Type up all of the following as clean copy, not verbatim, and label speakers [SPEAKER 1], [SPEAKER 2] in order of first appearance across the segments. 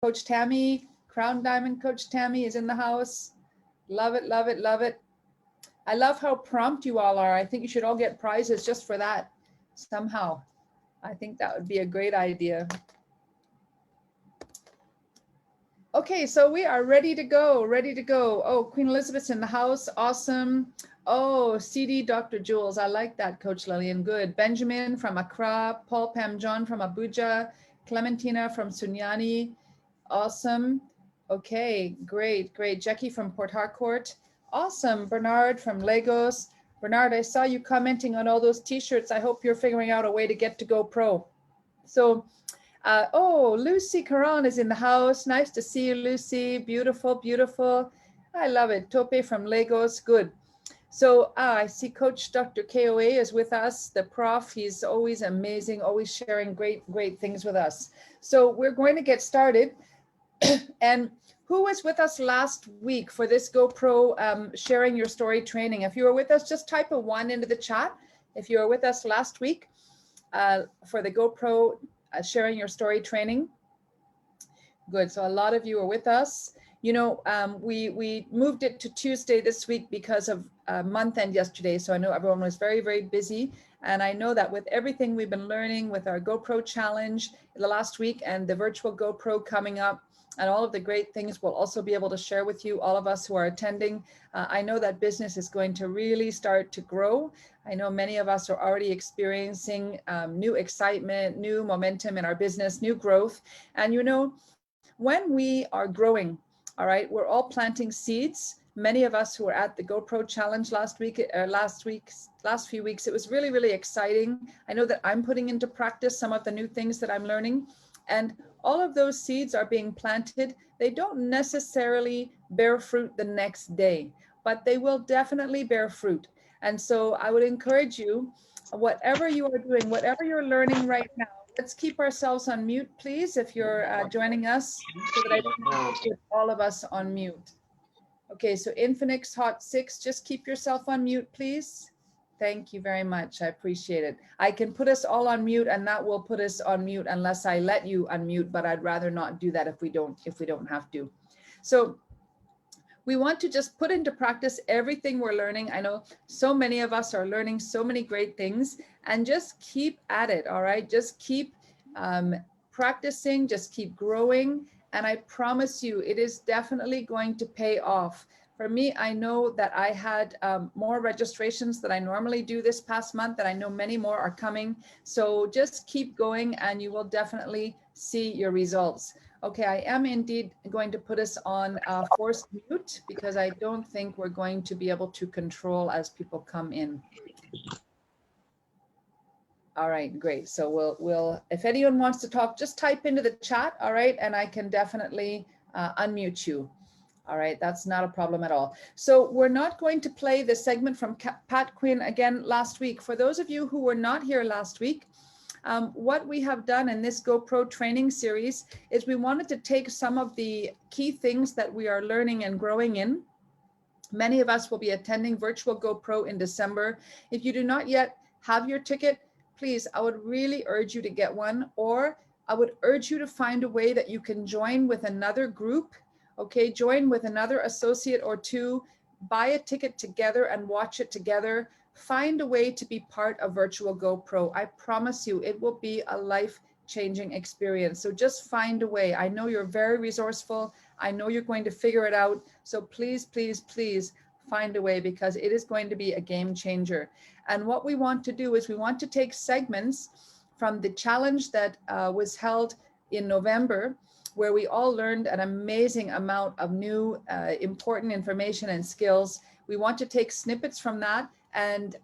[SPEAKER 1] Coach Tammy, Crown Diamond Coach Tammy is in the house. Love it, love it, love it. I love how prompt you all are. I think you should all get prizes just for that somehow. I think that would be a great idea. Okay, so we are ready to go, ready to go. Oh, Queen Elizabeth's in the house, awesome. Oh, CD Dr. Jules, I like that, Coach Lillian, good. Benjamin from Accra, Paul Pam John from Abuja, Clementina from Sunyani, awesome. Okay, great, great. Jackie from Port Harcourt, awesome. Bernard from Lagos. Bernard, I saw you commenting on all those t-shirts. I hope you're figuring out a way to get to go pro. So, oh, Lucy Caron is in the house. Nice to see you, Lucy. Beautiful, beautiful. I love it. Tope from Lagos, good. So I see Coach Dr. KOA is with us, the prof. He's always amazing, always sharing great things with us. So we're going to get started. And who was with us last week for this GoPro sharing your story training? If you were with us, just type a 1 into the chat. If you were with us last week for the GoPro sharing your story training. Good, so a lot of you are with us. You know, we moved it to Tuesday this week because of month end yesterday. So I know everyone was very busy. And I know that with everything we've been learning with our GoPro challenge the last week and the virtual GoPro coming up and all of the great things we'll also be able to share with you, all of us who are attending. I know that business is going to really start to grow. I know many of us are already experiencing new excitement, new momentum in our business, new growth. And you know, when we are growing, all right, we're all planting seeds. Many of us who were at the GoPro challenge last few weeks, it was really exciting. I know that I'm putting into practice some of the new things that I'm learning, and all of those seeds are being planted. They don't necessarily bear fruit the next day, but they will definitely bear fruit. And so I would encourage you, whatever you are doing, whatever you're learning right now, let's keep ourselves on mute, please, if you're joining us, so that I don't have to put all of us on mute. Okay, so Infinix Hot 6, just keep yourself on mute, please. Thank you very much. I appreciate it. I can put us all on mute, and that will put us on mute unless I let you unmute, but I'd rather not do that if we don't have to. So we want to just put into practice everything we're learning. I know so many of us are learning so many great things, and just keep at it, all right? Just keep practicing, just keep growing. And I promise you, it is definitely going to pay off. For me, I know that I had more registrations than I normally do this past month, and I know many more are coming. So just keep going and you will definitely see your results. Okay, I am indeed going to put us on forced mute because I don't think we're going to be able to control as people come in. All right, great. So we'll if anyone wants to talk, just type into the chat, all right? And I can definitely unmute you. All right, that's not a problem at all. So we're not going to play the segment from Pat Quinn again last week. For those of you who were not here last week, what we have done in this GoPro training series is we wanted to take some of the key things that we are learning and growing in. Many of us will be attending virtual GoPro in December. If you do not yet have your ticket, please, I would really urge you to get one, or I would urge you to find a way that you can join with another group, okay? Join with another associate or two, buy a ticket together and watch it together. Find a way to be part of virtual GoPro. I promise you, it will be a life-changing experience. So just find a way. I know you're very resourceful. I know you're going to figure it out. So please, please, please find a way, because it is going to be a game changer. And what we want to do is we want to take segments from the challenge that was held in November, where we all learned an amazing amount of new important information and skills. We want to take snippets from that and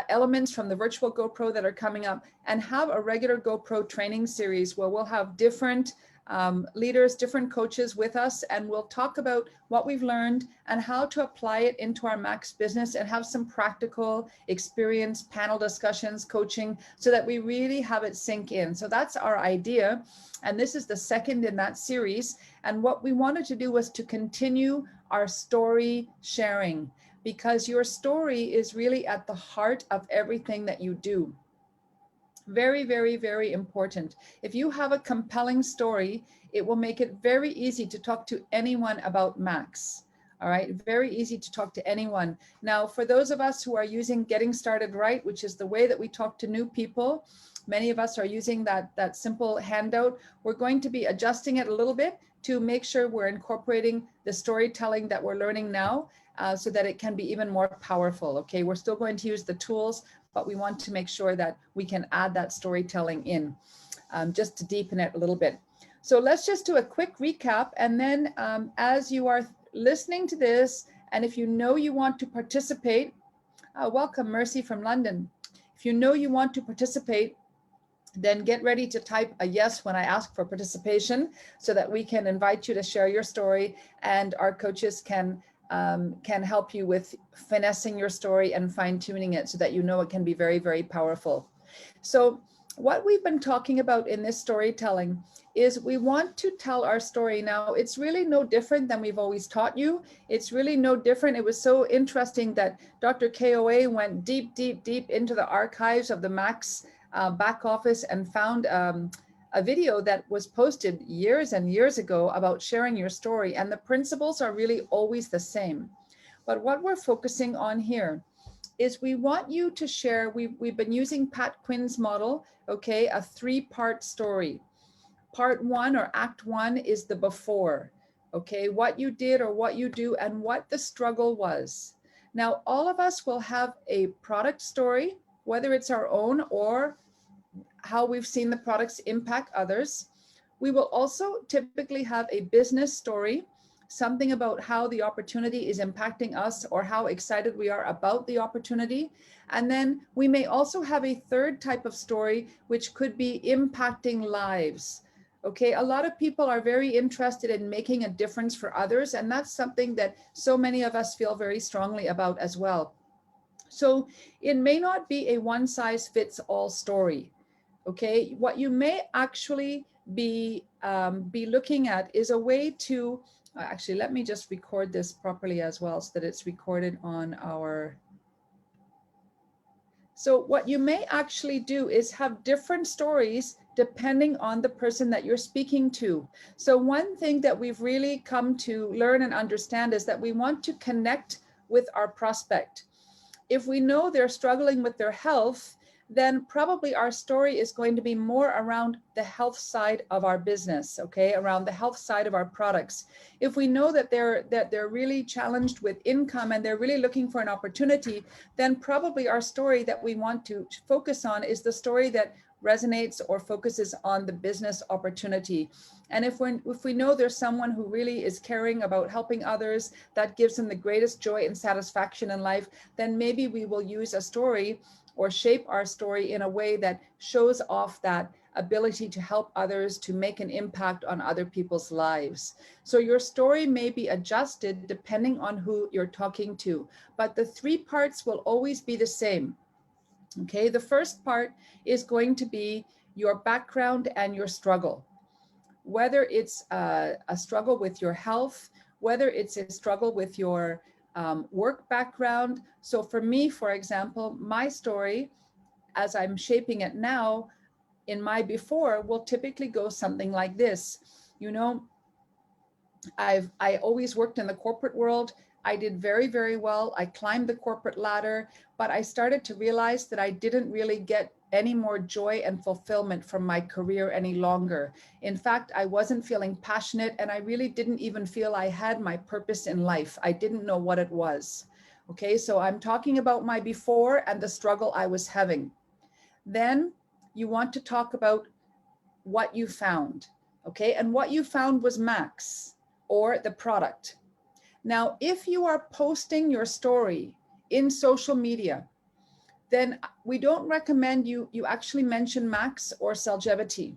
[SPEAKER 1] elements from the virtual GoPro that are coming up, and have a regular GoPro training series where we'll have different leaders, different coaches with us, and we'll talk about what we've learned and how to apply it into our Max business, and have some practical experience, panel discussions, coaching, so that we really have it sink in. So that's our idea. And this is the second in that series. And what we wanted to do was to continue our story sharing, because your story is really at the heart of everything that you do. Very, very, very important. If you have a compelling story, it will make it very easy to talk to anyone about Max. All right, very easy to talk to anyone. Now, for those of us who are using Getting Started Right, which is the way that we talk to new people, many of us are using that simple handout. We're going to be adjusting it a little bit to make sure we're incorporating the storytelling that we're learning now so that it can be even more powerful. Okay, we're still going to use the tools, but we want to make sure that we can add that storytelling in just to deepen it a little bit. So let's just do a quick recap. And then as you are listening to this, and if you know you want to participate, welcome Mercy from London. If you know you want to participate, then get ready to type a yes when I ask for participation so that we can invite you to share your story, and our coaches can help you with finessing your story and fine-tuning it so that you know it can be very, very powerful. So what we've been talking about in this storytelling is we want to tell our story. Now, it's really no different than we've always taught you. It's really no different. It was so interesting that Dr. KOA went deep, deep, deep into the archives of the Max back office and found a video that was posted years and years ago about sharing your story. And the principles are really always the same. But what we're focusing on here is we want you to share, we've been using Pat Quinn's model, okay, a 3-part story. Part 1 or act 1 is the before, okay, what you did or what you do and what the struggle was. Now, all of us will have a product story, whether it's our own or how we've seen the products impact others. We will also typically have a business story, something about how the opportunity is impacting us or how excited we are about the opportunity. And then we may also have a 3rd type of story, which could be impacting lives. Okay, a lot of people are very interested in making a difference for others, and that's something that so many of us feel very strongly about as well. So it may not be a one-size-fits-all story. Okay, what you may actually be looking at is a way to, actually, let me just record this properly as well so that it's recorded on our. So what you may actually do is have different stories depending on the person that you're speaking to. So one thing that we've really come to learn and understand is that we want to connect with our prospect. If we know they're struggling with their health, then probably our story is going to be more around the health side of our business, okay, around the health side of our products. If we know that they're really challenged with income and they're really looking for an opportunity, then probably our story that we want to focus on is the story that resonates or focuses on the business opportunity. And if we know there's someone who really is caring about helping others, that gives them the greatest joy and satisfaction in life, then maybe we will use a story or shape our story in a way that shows off that ability to help others, to make an impact on other people's lives. So your story may be adjusted depending on who you're talking to, but the 3 parts will always be the same. Okay, the first part is going to be your background and your struggle. Whether it's a struggle with your health, whether it's a struggle with your work background. So for me, for example, my story, as I'm shaping it now, in my before will typically go something like this. You know, I always worked in the corporate world. I did very, very well. I climbed the corporate ladder, but I started to realize that I didn't really get any more joy and fulfillment from my career any longer. In fact, I wasn't feeling passionate, and I really didn't even feel I had my purpose in life. I didn't know what it was. Okay, so I'm talking about my before and the struggle I was having. Then you want to talk about what you found. Okay, and what you found was Max, or the product. Now, if you are posting your story in social media, then we don't recommend you actually mention Max or Celgevity.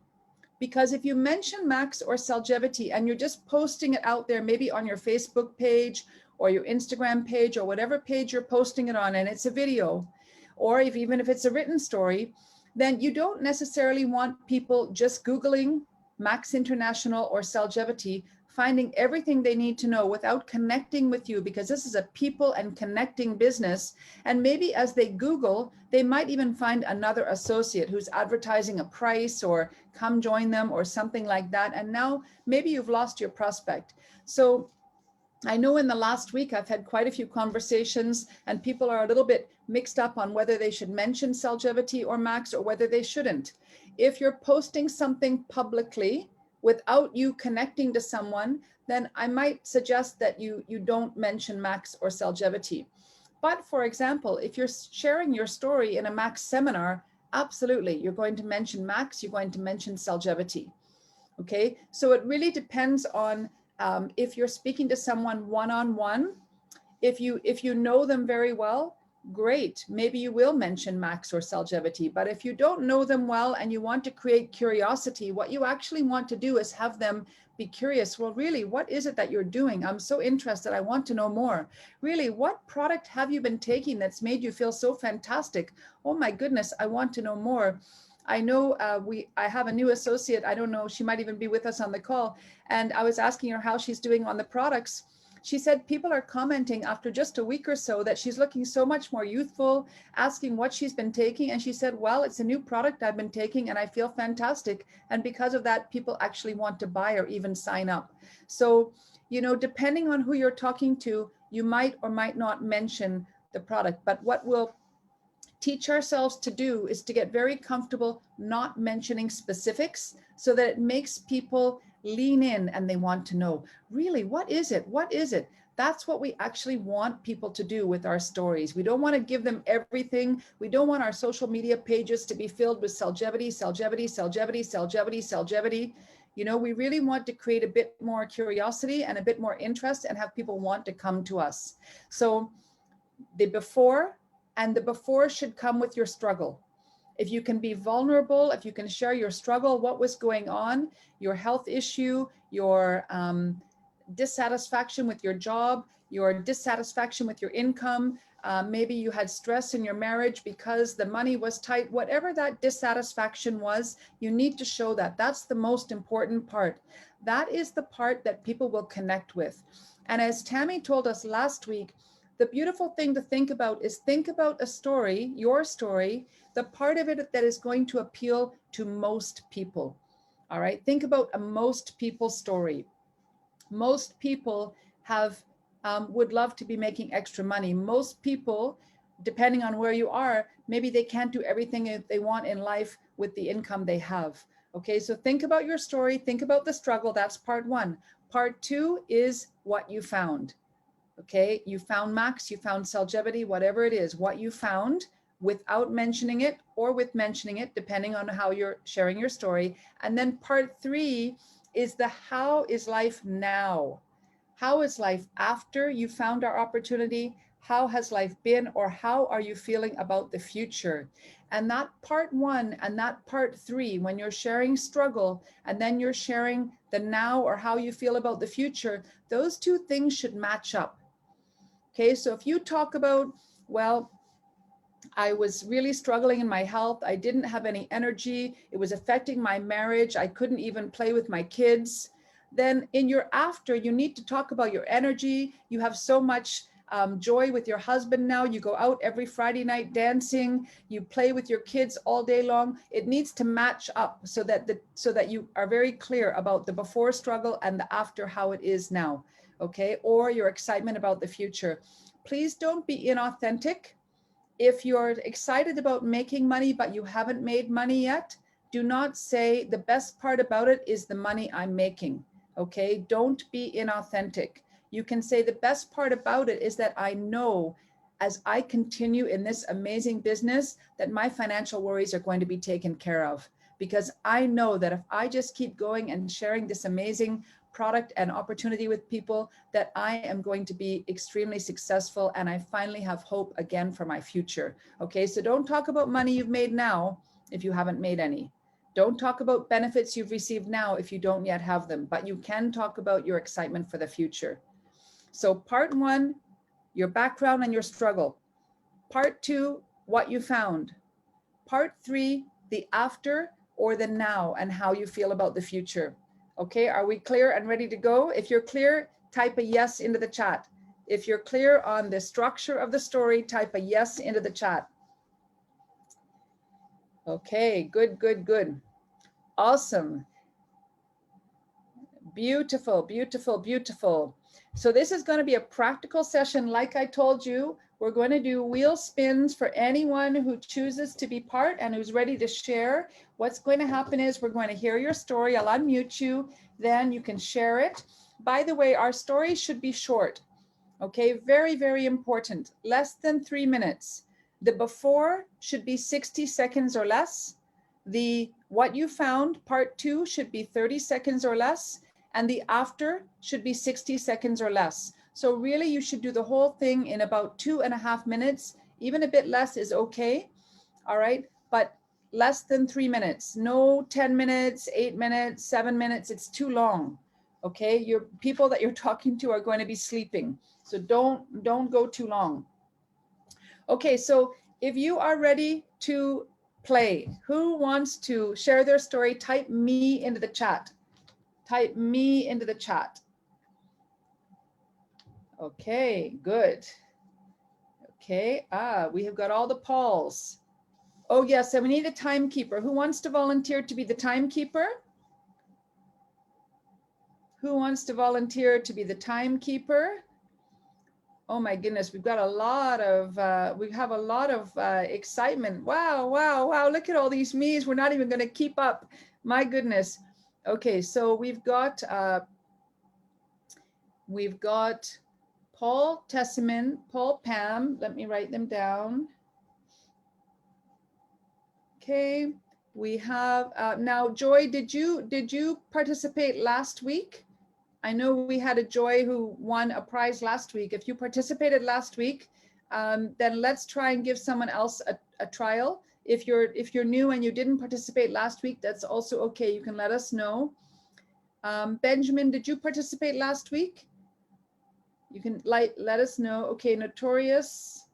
[SPEAKER 1] Because if you mention Max or Celgevity and you're just posting it out there, maybe on your Facebook page or your Instagram page or whatever page you're posting it on, and it's a video, or even if it's a written story, then you don't necessarily want people just Googling Max International or Celgevity, finding everything they need to know without connecting with you, because this is a people and connecting business. And maybe as they Google, they might even find another associate who's advertising a price or come join them or something like that. And now maybe you've lost your prospect. So I know in the last week, I've had quite a few conversations and people are a little bit mixed up on whether they should mention Celgevity or Max or whether they shouldn't. If you're posting something publicly without you connecting to someone, then I might suggest that you don't mention Max or Celgevity. But for example, if you're sharing your story in a Max seminar, absolutely, you're going to mention Max, you're going to mention Celgevity. Okay, so it really depends on if you're speaking to someone one-on-one, if you know them very well, great. Maybe you will mention Max or Celgevity. But if you don't know them well and you want to create curiosity, what you actually want to do is have them be curious. Well, really, what is it that you're doing? I'm so interested. I want to know more. Really, what product have you been taking that's made you feel so fantastic? Oh my goodness, I want to know more. I know I have a new associate. I don't know, she might even be with us on the call. And I was asking her how she's doing on the products. She said people are commenting after just a week or so that she's looking so much more youthful, asking what she's been taking. And she said, well, it's a new product I've been taking and I feel fantastic. And because of that, people actually want to buy or even sign up. So, you know, depending on who you're talking to, you might or might not mention the product. But what we'll teach ourselves to do is to get very comfortable not mentioning specifics so that it makes people lean in and they want to know, really, what is it? What is it? That's what we actually want people to do with our stories. We don't want to give them everything. We don't want our social media pages to be filled with Celgevity, Celgevity, Celgevity, Celgevity, Celgevity. You know, we really want to create a bit more curiosity and a bit more interest and have people want to come to us. So the before and the before should come with your struggle. If you can be vulnerable, if you can share your struggle, what was going on, your health issue, your dissatisfaction with your job, your dissatisfaction with your income, maybe you had stress in your marriage because the money was tight, whatever that dissatisfaction was, you need to show that. That's the most important part. That is the part that people will connect with. And as Tammy told us last week, the beautiful thing to think about is think about a story, your story, the part of it that is going to appeal to most people. All right, think about a most people story. Most people have would love to be making extra money. Most people, depending on where you are, maybe they can't do everything that they want in life with the income they have. Okay, so think about your story, think about the struggle. That's part one. Part two is what you found. Okay, you found Max, you found Celgevity, whatever it is, what you found without mentioning it or with mentioning it, depending on how you're sharing your story. And then part three is the how is life now? How is life after you found our opportunity? How has life been, or how are you feeling about the future? And that part one and that part three, when you're sharing struggle and then you're sharing the now or how you feel about the future, those two things should match up. Okay, so if you talk about, well, I was really struggling in my health. I didn't have any energy. It was affecting my marriage. I couldn't even play with my kids. Then in your after, you need to talk about your energy. You have so much joy with your husband now. You go out every Friday night dancing. You play with your kids all day long. It needs to match up so that you are very clear about the before struggle and the after, how it is now. Okay, or your excitement about the future. Please don't be inauthentic. If you're excited about making money, but you haven't made money yet, do not say the best part about it is the money I'm making. Okay, don't be inauthentic. You can say the best part about it is that I know as I continue in this amazing business that my financial worries are going to be taken care of, because I know that if I just keep going and sharing this amazing product and opportunity with people, that I am going to be extremely successful and I finally have hope again for my future. Okay, so don't talk about money you've made now if you haven't made any. Don't talk about benefits you've received now if you don't yet have them, but you can talk about your excitement for the future. So part one, your background and your struggle. Part two, what you found. Part three, the after, or the now and how you feel about the future. Okay, are we clear and ready to go? If you're clear, type a yes into the chat. If you're clear on the structure of the story, type a yes into the chat. Okay, good, good, good. Awesome. Beautiful, beautiful, beautiful. So this is going to be a practical session. Like I told you, we're going to do wheel spins for anyone who chooses to be part and who's ready to share. What's going to happen is we're going to hear your story. I'll unmute you, then you can share it. By the way, our story should be short. Okay, very, very important. Less than 3 minutes. The before should be 60 seconds or less. The what you found, part 2, should be 30 seconds or less. And the after should be 60 seconds or less. So really you should do the whole thing in about 2.5 minutes. Even a bit less is okay. All right, but less than 3 minutes. No 10 minutes, 8 minutes, 7 minutes. It's too long. Okay, your people that you're talking to are going to be sleeping. So don't go too long. Okay, so if you are ready to play, who wants to share their story? Type me into the chat. Type me into the chat. Okay, good. Okay, we have got all the Pauls. Oh yes, and we need a timekeeper. Who wants to volunteer to be the timekeeper? Who wants to volunteer to be the timekeeper? Oh my goodness, we've got a lot of, we have a lot of excitement. Wow, wow, wow, look at all these me's. We're not even gonna keep up. My goodness. Okay, so we've got Paul Tesseman, Paul Pam. Let me write them down. Okay, we have now Joy. Did you participate last week? I know we had a Joy who won a prize last week. If you participated last week, then let's try and give someone else a trial. If you're new and you didn't participate last week, that's also okay. You can let us know. Benjamin, did you participate last week? You can let us know. Okay, Notorious.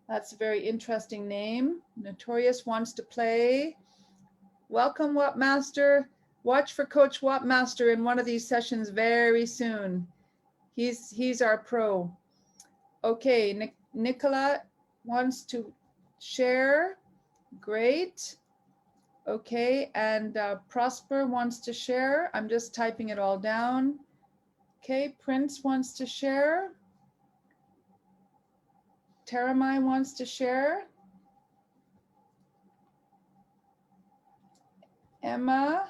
[SPEAKER 1] That's a very interesting name. Notorious wants to play. Welcome, Wapmaster. Watch for Coach Wapmaster in one of these sessions very soon. He's our pro. Okay, Nicola wants to share. Great. Okay, and Prosper wants to share. I'm just typing it all down. Okay, Prince wants to share. Taramai wants to share. Emma.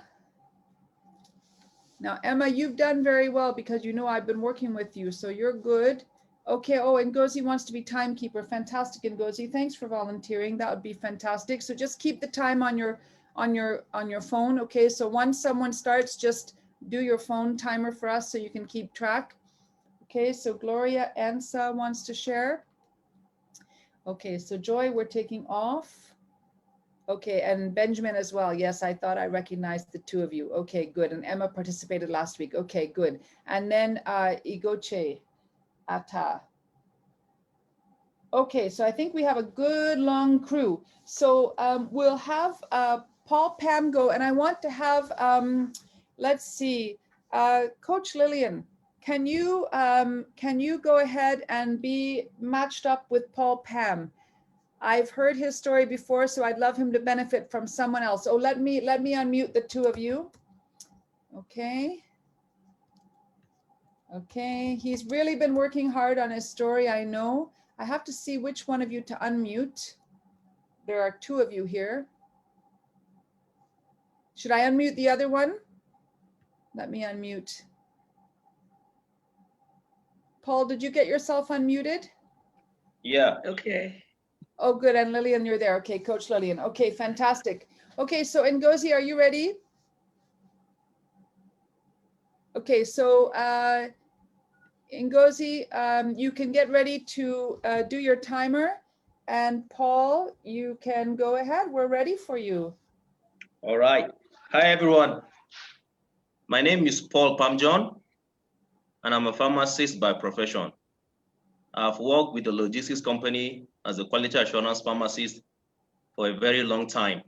[SPEAKER 1] Now, Emma, you've done very well because you know I've been working with you, so you're good. Okay, oh, Ngozi wants to be timekeeper. Fantastic, Ngozi. Thanks for volunteering. That would be fantastic. So just keep the time on your phone. Okay, so once someone starts, just do your phone timer for us so you can keep track. Okay, so Gloria Ansa wants to share. Okay, so Joy, we're taking off. Okay, and Benjamin as well. Yes, I thought I recognized the two of you. Okay, good. And Emma participated last week. Okay, good. And then Igoche Ata. Okay, so I think we have a good long crew. So we'll have Paul Pam go, and I want to have, let's see, Coach Lillian, can you go ahead and be matched up with Paul Pam? I've heard his story before, so I'd love him to benefit from someone else. Oh, let me unmute the two of you. Okay. Okay, he's really been working hard on his story, I know. I have to see which one of you to unmute. There are two of you here. Should I unmute the other one? Let me unmute. Paul, did you get yourself unmuted?
[SPEAKER 2] Yeah.
[SPEAKER 3] Okay.
[SPEAKER 1] Oh, good. And Lillian, you're there. Okay, Coach Lillian. Okay, fantastic. Okay, so Ngozi, are you ready? Okay, so Ngozi, you can get ready to do your timer. And Paul, you can go ahead. We're ready for you.
[SPEAKER 2] All right. Hi, everyone. My name is Paul Pamjohn, and I'm a pharmacist by profession. I've worked with a logistics company as a quality assurance pharmacist for a very long time.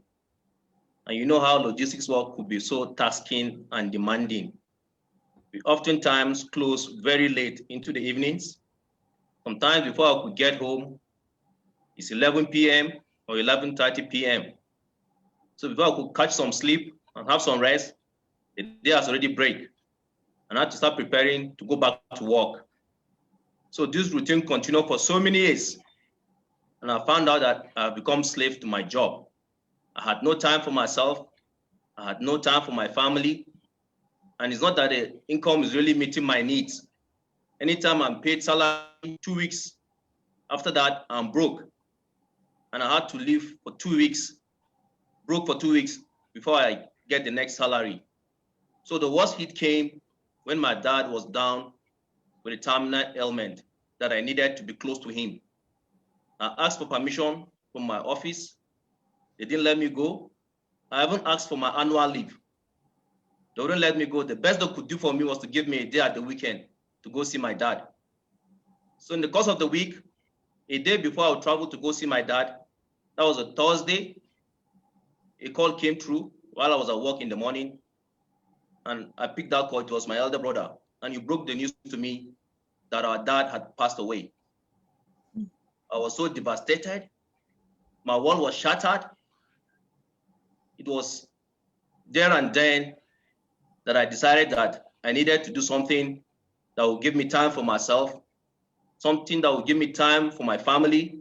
[SPEAKER 2] And you know how logistics work could be so tasking and demanding. We oftentimes close very late into the evenings. Sometimes before I could get home, it's 11 p.m. or 11:30 p.m. So before I could catch some sleep and have some rest, the day has already break. And I had to start preparing to go back to work. So this routine continued for so many years. And I found out that I've become slave to my job. I had no time for myself. I had no time for my family. And it's not that the income is really meeting my needs. Anytime I'm paid salary, 2 weeks after that, I'm broke. And I had to live for 2 weeks, broke for 2 weeks before I get the next salary. So the worst hit came when my dad was down with a terminal ailment that I needed to be close to him. I asked for permission from my office. They didn't let me go. I even asked for my annual leave. They wouldn't let me go. The best they could do for me was to give me a day at the weekend to go see my dad. So in the course of the week, a day before I would travel to go see my dad, that was a Thursday, a call came through while I was at work in the morning. And I picked that call. It was my elder brother. And he broke the news to me that our dad had passed away. I was so devastated. My world was shattered. It was there and then that I decided that I needed to do something that would give me time for myself, something that would give me time for my family,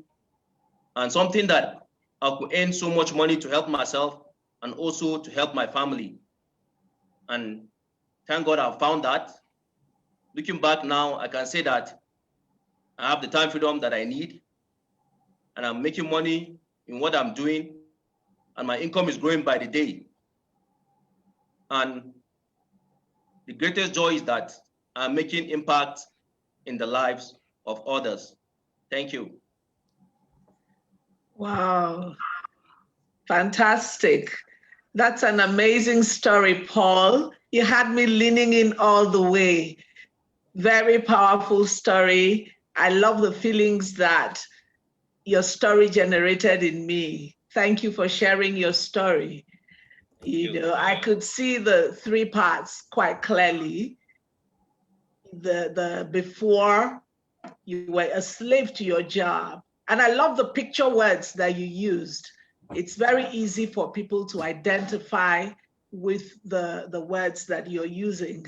[SPEAKER 2] and something that I could earn so much money to help myself and also to help my family. And thank God I found that. Looking back now, I can say that I have the time freedom that I need, and I'm making money in what I'm doing, and my income is growing by the day. And the greatest joy is that I'm making impact in the lives of others. Thank you.
[SPEAKER 3] Wow, fantastic. That's an amazing story, Paul. You had me leaning in all the way. Very powerful story. I love the feelings that your story generated in me. Thank you for sharing your story. You know, I could see the three parts quite clearly. The before you were a slave to your job. And I love the picture words that you used. It's very easy for people to identify with the words that you're using.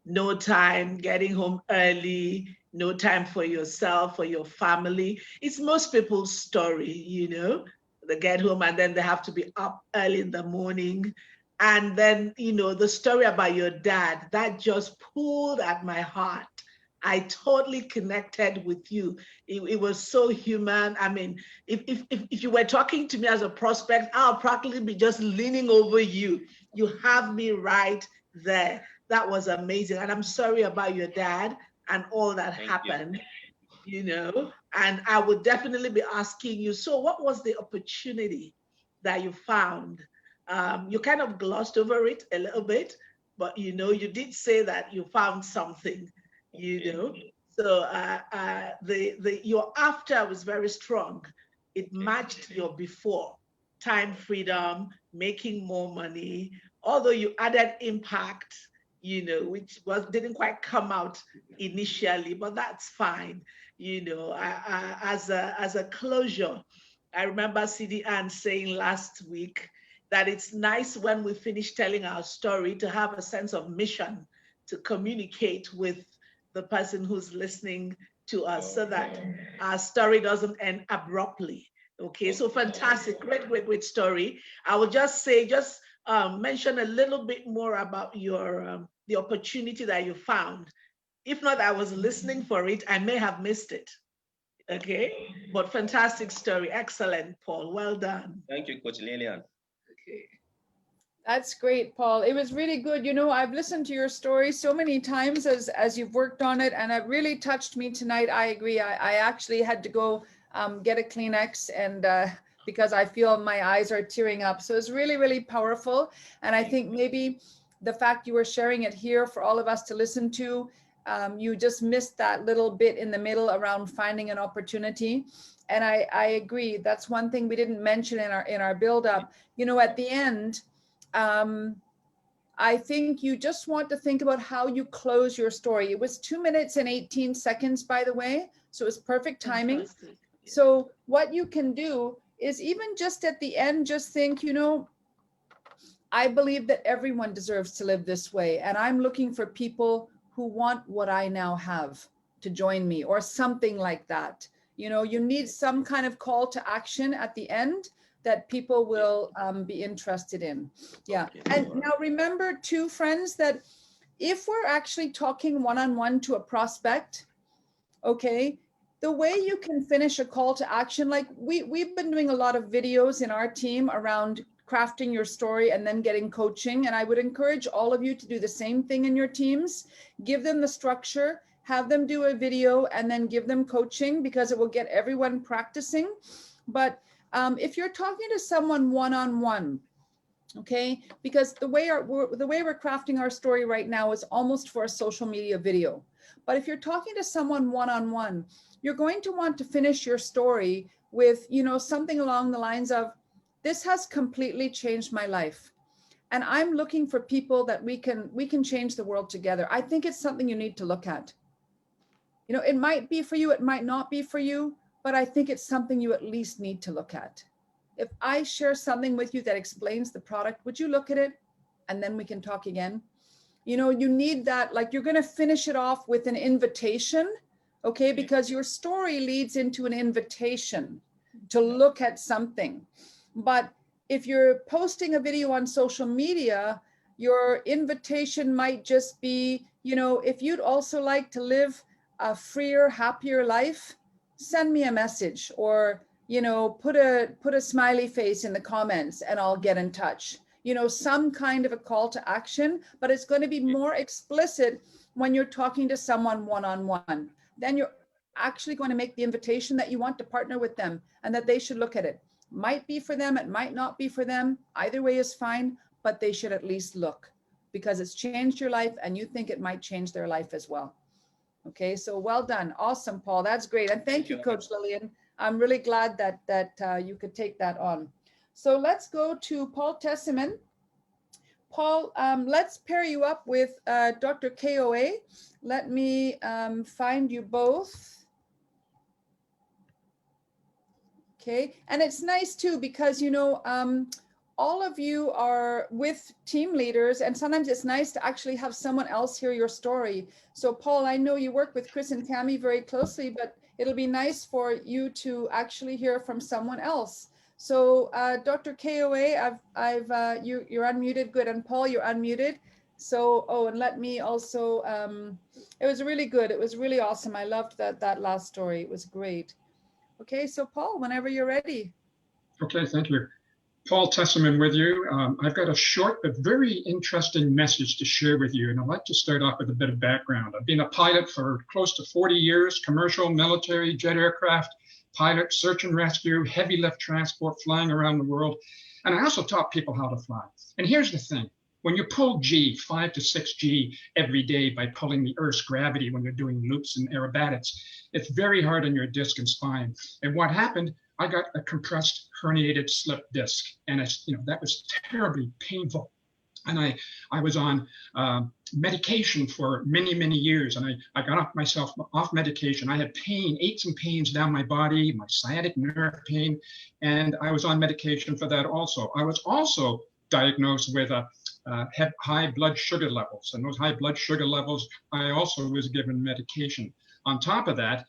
[SPEAKER 3] No time, getting home early, no time for yourself, for your family. It's most people's story, you know. They get home and then they have to be up early in the morning. And then, you know, the story about your dad, that just pulled at my heart. I totally connected with you. It was so human. I mean, if you were talking to me as a prospect, I'll practically be just leaning over you. You have me right there. That was amazing. And I'm sorry about your dad and all that happened, you know, and I would definitely be asking you, so what was the opportunity that you found? You kind of glossed over it a little bit, but you know, you did say that you found something, you know. So your after was very strong. It matched your before. Time freedom, making more money, although you added impact, you know, which didn't quite come out initially, but that's fine. You know, as a closure, I remember CD Ann saying last week that it's nice when we finish telling our story to have a sense of mission, to communicate with the person who's listening to us so that our story doesn't end abruptly. Okay, so fantastic, great story. I will just say, mention a little bit more about your the opportunity that you found. If not, I was listening for it, I may have missed it. Okay, but fantastic story, excellent, Paul, well done.
[SPEAKER 2] Thank you, Coach Lillian.
[SPEAKER 3] Okay.
[SPEAKER 1] That's great, Paul. It was really good. You know, I've listened to your story so many times as you've worked on it, and it really touched me tonight. I agree. I actually had to go get a Kleenex and because I feel my eyes are tearing up. So it's really, really powerful. And I think maybe the fact you were sharing it here for all of us to listen to, you just missed that little bit in the middle around finding an opportunity. And I agree. That's one thing we didn't mention in our build up. You know, at the end, I think you just want to think about how you close your story. It was 2 minutes and 18 seconds, by the way, so it's perfect timing.
[SPEAKER 3] Fantastic.
[SPEAKER 1] So what you can do is even just at the end, just think, you know, I believe that everyone deserves to live this way. And I'm looking for people who want what I now have to join me, or something like that. You know, you need some kind of call to action at the end that people will be interested in. Yeah.
[SPEAKER 2] Okay.
[SPEAKER 1] And now remember too, friends, that if we're actually talking one-on-one to a prospect, okay, the way you can finish a call to action, like we've been doing a lot of videos in our team around crafting your story and then getting coaching. And I would encourage all of you to do the same thing in your teams. Give them the structure, have them do a video, and then give them coaching, because it will get everyone practicing. But if you're talking to someone one-on-one, okay, because the way we're crafting our story right now is almost for a social media video. But if you're talking to someone one-on-one, you're going to want to finish your story with, you know, something along the lines of, this has completely changed my life, and I'm looking for people that we can change the world together. I think it's something you need to look at. You know, it might be for you, it might not be for you, but I think it's something you at least need to look at. If I share something with you that explains the product, would you look at it? And then we can talk again. You know, you need that, like you're going to finish it off with an invitation, okay? Because your story leads into an invitation to look at something. But if you're posting a video on social media, your invitation might just be, you know, if you'd also like to live a freer, happier life, send me a message, or, you know, put a smiley face in the comments and I'll get in touch. You know, some kind of a call to action, but it's going to be more explicit when you're talking to someone one-on-one. Then you're actually going to make the invitation that you want to partner with them and that they should look at it. Might be for them, it might not be for them. Either way is fine, but they should at least look, because it's changed your life and you think it might change their life as well. Okay, so well done. Awesome, Paul. That's great. And thank you, Coach Lillian. I'm really glad that you could take that on. So let's go to Paul Tesseman. Paul, let's pair you up with Dr. KOA. Let me find you both. Okay, and it's nice too, because, you know, all of you are with team leaders, and sometimes it's nice to actually have someone else hear your story. So Paul, I know you work with Chris and Tammy very closely, but it'll be nice for you to actually hear from someone else. So Dr. KOA, you're unmuted. Good. And Paul, you're unmuted. So, oh, and let me also, it was really good. It was really awesome. I loved that last story. It was great. Okay, so Paul, whenever you're ready.
[SPEAKER 4] Okay, thank you. Paul Tesseman with you. I've got a short but very interesting message to share with you, and I'd like to start off with a bit of background. I've been a pilot for close to 40 years, commercial, military, jet aircraft, pilot, search and rescue, heavy lift transport, flying around the world. And I also taught people how to fly. And here's the thing. When you pull G, 5 to 6 G every day by pulling the Earth's gravity when you're doing loops and aerobatics, it's very hard on your disc and spine. And what happened, I got a compressed herniated slip disc, and that was terribly painful. And I was on medication for many, many years, and I got myself off medication. I had pain, aches and pains down my body, my sciatic nerve pain, and I was on medication for that also. I was also diagnosed with high blood sugar levels, and those high blood sugar levels, I also was given medication. On top of that,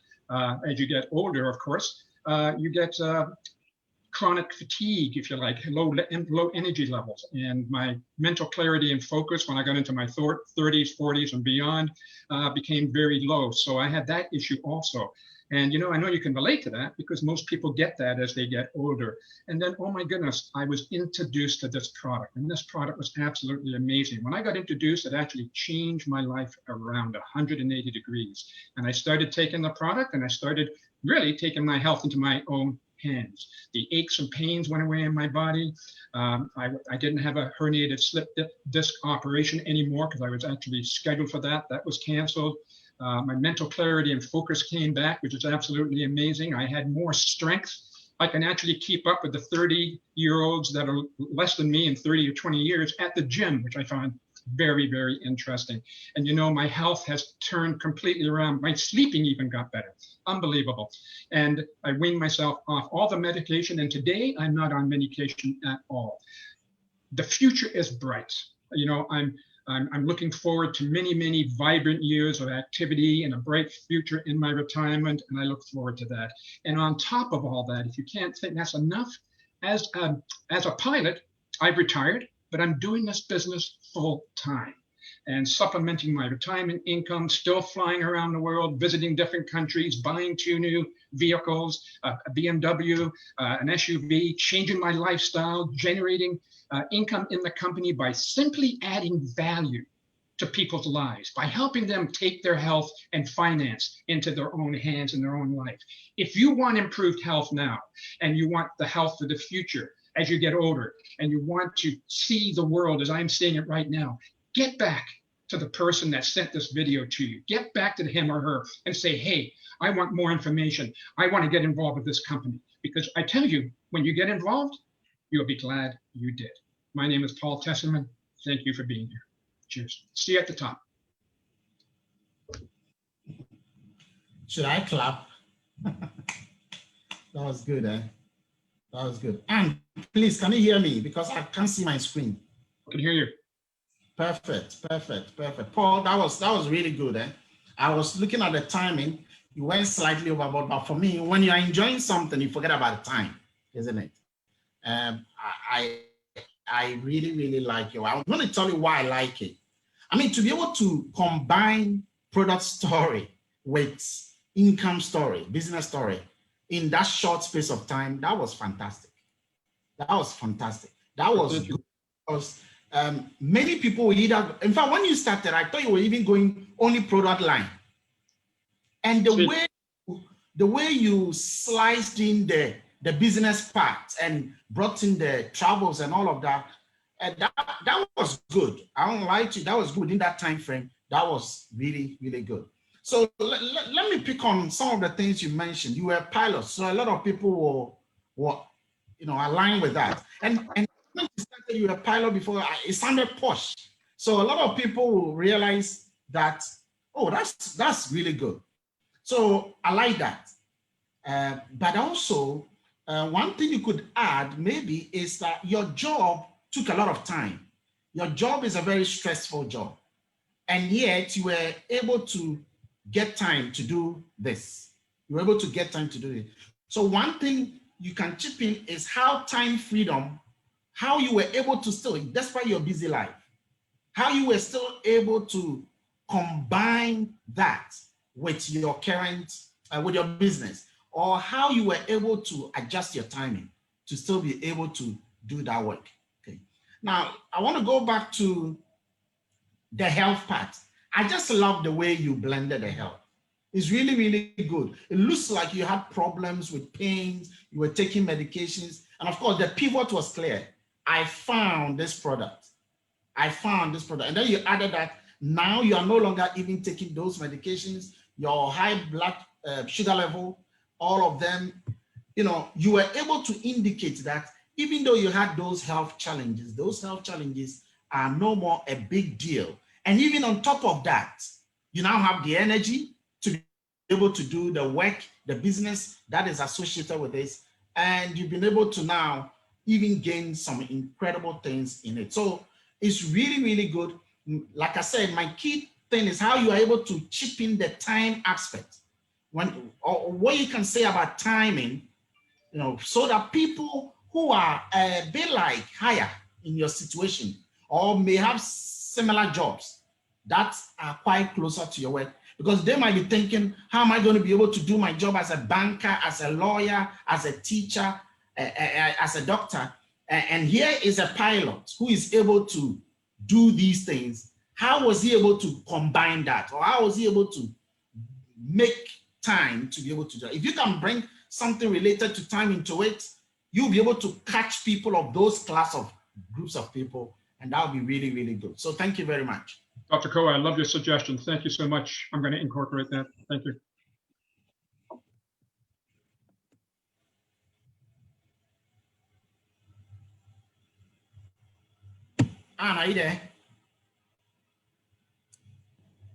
[SPEAKER 4] as you get older, of course, you get chronic fatigue, if you like, low energy levels. And my mental clarity and focus when I got into my 30s, 40s and beyond became very low. So I had that issue also. And, I know you can relate to that because most people get that as they get older. And then, oh my goodness, I was introduced to this product, and this product was absolutely amazing. When I got introduced, it actually changed my life around 180 degrees. And I started taking the product, and I started really taking my health into my own hands. The aches and pains went away in my body. I didn't have a herniated slip disc operation anymore because I was actually scheduled for that. That was canceled. My mental clarity and focus came back, which is absolutely amazing. I had more strength. I can actually keep up with the 30-year-olds that are less than me in 30 or 20 years at the gym, which I find very, very interesting. And you know, my health has turned completely around. My sleeping even got better. Unbelievable. And I weaned myself off all the medication, and today I'm not on medication at all. The future is bright. You know, I'm looking forward to many, many vibrant years of activity and a bright future in my retirement, and I look forward to that. And on top of all that, if you can't think that's enough, as a pilot, I've retired, but I'm doing this business full time and supplementing my retirement income, still flying around the world, visiting different countries, buying 2 new vehicles, a BMW, an SUV, changing my lifestyle, generating income in the company by simply adding value to people's lives, by helping them take their health and finance into their own hands and their own life. If you want improved health now, and you want the health for the future as you get older, and you want to see the world as I'm seeing it right now, get back to the person that sent this video to you. Get back to him or her and say, hey, I want more information. I want to get involved with this company. Because I tell you, when you get involved, you'll be glad you did. My name is Paul Tesserman. Thank you for being here. Cheers. See you at the top.
[SPEAKER 5] Should I clap? That was good, eh? That was good. And please, can you hear me? Because I can't see my screen.
[SPEAKER 4] I can hear you.
[SPEAKER 5] Perfect, perfect, perfect. Paul, that was really good, eh? I was looking at the timing. You went slightly overboard, but for me, when you're enjoying something, you forget about the time, isn't it? I really, really like you. I'm going to tell you why I like it. I mean, to be able to combine product story with income story, business story in that short space of time, that was fantastic. That was fantastic. That was good. Because, many people either, in fact, when you started, I thought you were even going only product line. And the way you sliced in the business part and brought in the travels and all of that, that was good. I don't lie to you, that was good in that time frame. That was really, really good. So let me pick on some of the things you mentioned. You were a pilot, so a lot of people were aligned with that. And when you started, you were a pilot before, it sounded posh. So a lot of people will realize that, oh, that's really good. So I like that. But also, one thing you could add maybe is that your job took a lot of time. Your job is a very stressful job. And yet you were able to get time to do this. You were able to get time to do it. So one thing you can chip in is how time freedom, how you were able to still, despite your busy life, how you were still able to combine that with your current, with your business, or how you were able to adjust your timing to still be able to do that work. Okay. Now, I want to go back to the health part. I just love the way you blended the health. It's really, really good. It looks like you had problems with pains, you were taking medications, and of course the pivot was clear. I found this product. And then you added that now you are no longer even taking those medications, your high blood sugar level, all of them, you were able to indicate that even though you had those health challenges are no more a big deal. And even on top of that, you now have the energy to be able to do the work, the business that is associated with this. And you've been able to now even gain some incredible things in it. So it's really, really good. Like I said, my key thing is how you are able to chip in the time aspect. Or what you can say about timing, so that people who are a bit like higher in your situation or may have similar jobs that are quite closer to your work, because they might be thinking, how am I going to be able to do my job as a banker, as a lawyer, as a teacher, as a doctor? And here is a pilot who is able to do these things. How was he able to combine that? Or how was he able to make time to be able to do that? If you can bring something related to time into it, you'll be able to catch people of those class of groups of people, and that would be really, really good. So thank you very much.
[SPEAKER 4] Dr. Kowa, I love your suggestion. Thank you so much. I'm going to incorporate that. Thank you.
[SPEAKER 5] Anne, are you there?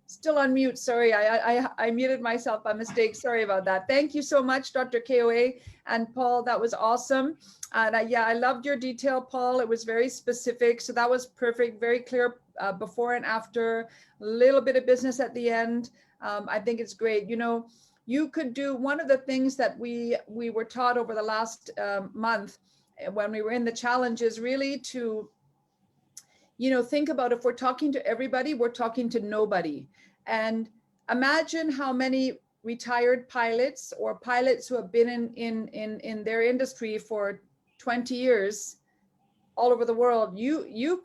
[SPEAKER 1] Still on mute. Sorry, I muted myself by mistake. Sorry about that. Thank you so much, Dr. KOA and Paul. That was awesome. And yeah, I loved your detail, Paul. It was very specific. So that was perfect, very clear before and after, a little bit of business at the end. I think it's great. You know, you could do one of the things that we were taught over the last month when we were in the challenge is really to, you know, think about if we're talking to everybody, we're talking to nobody. And imagine how many retired pilots or pilots who have been in their industry for 20 years all over the world. You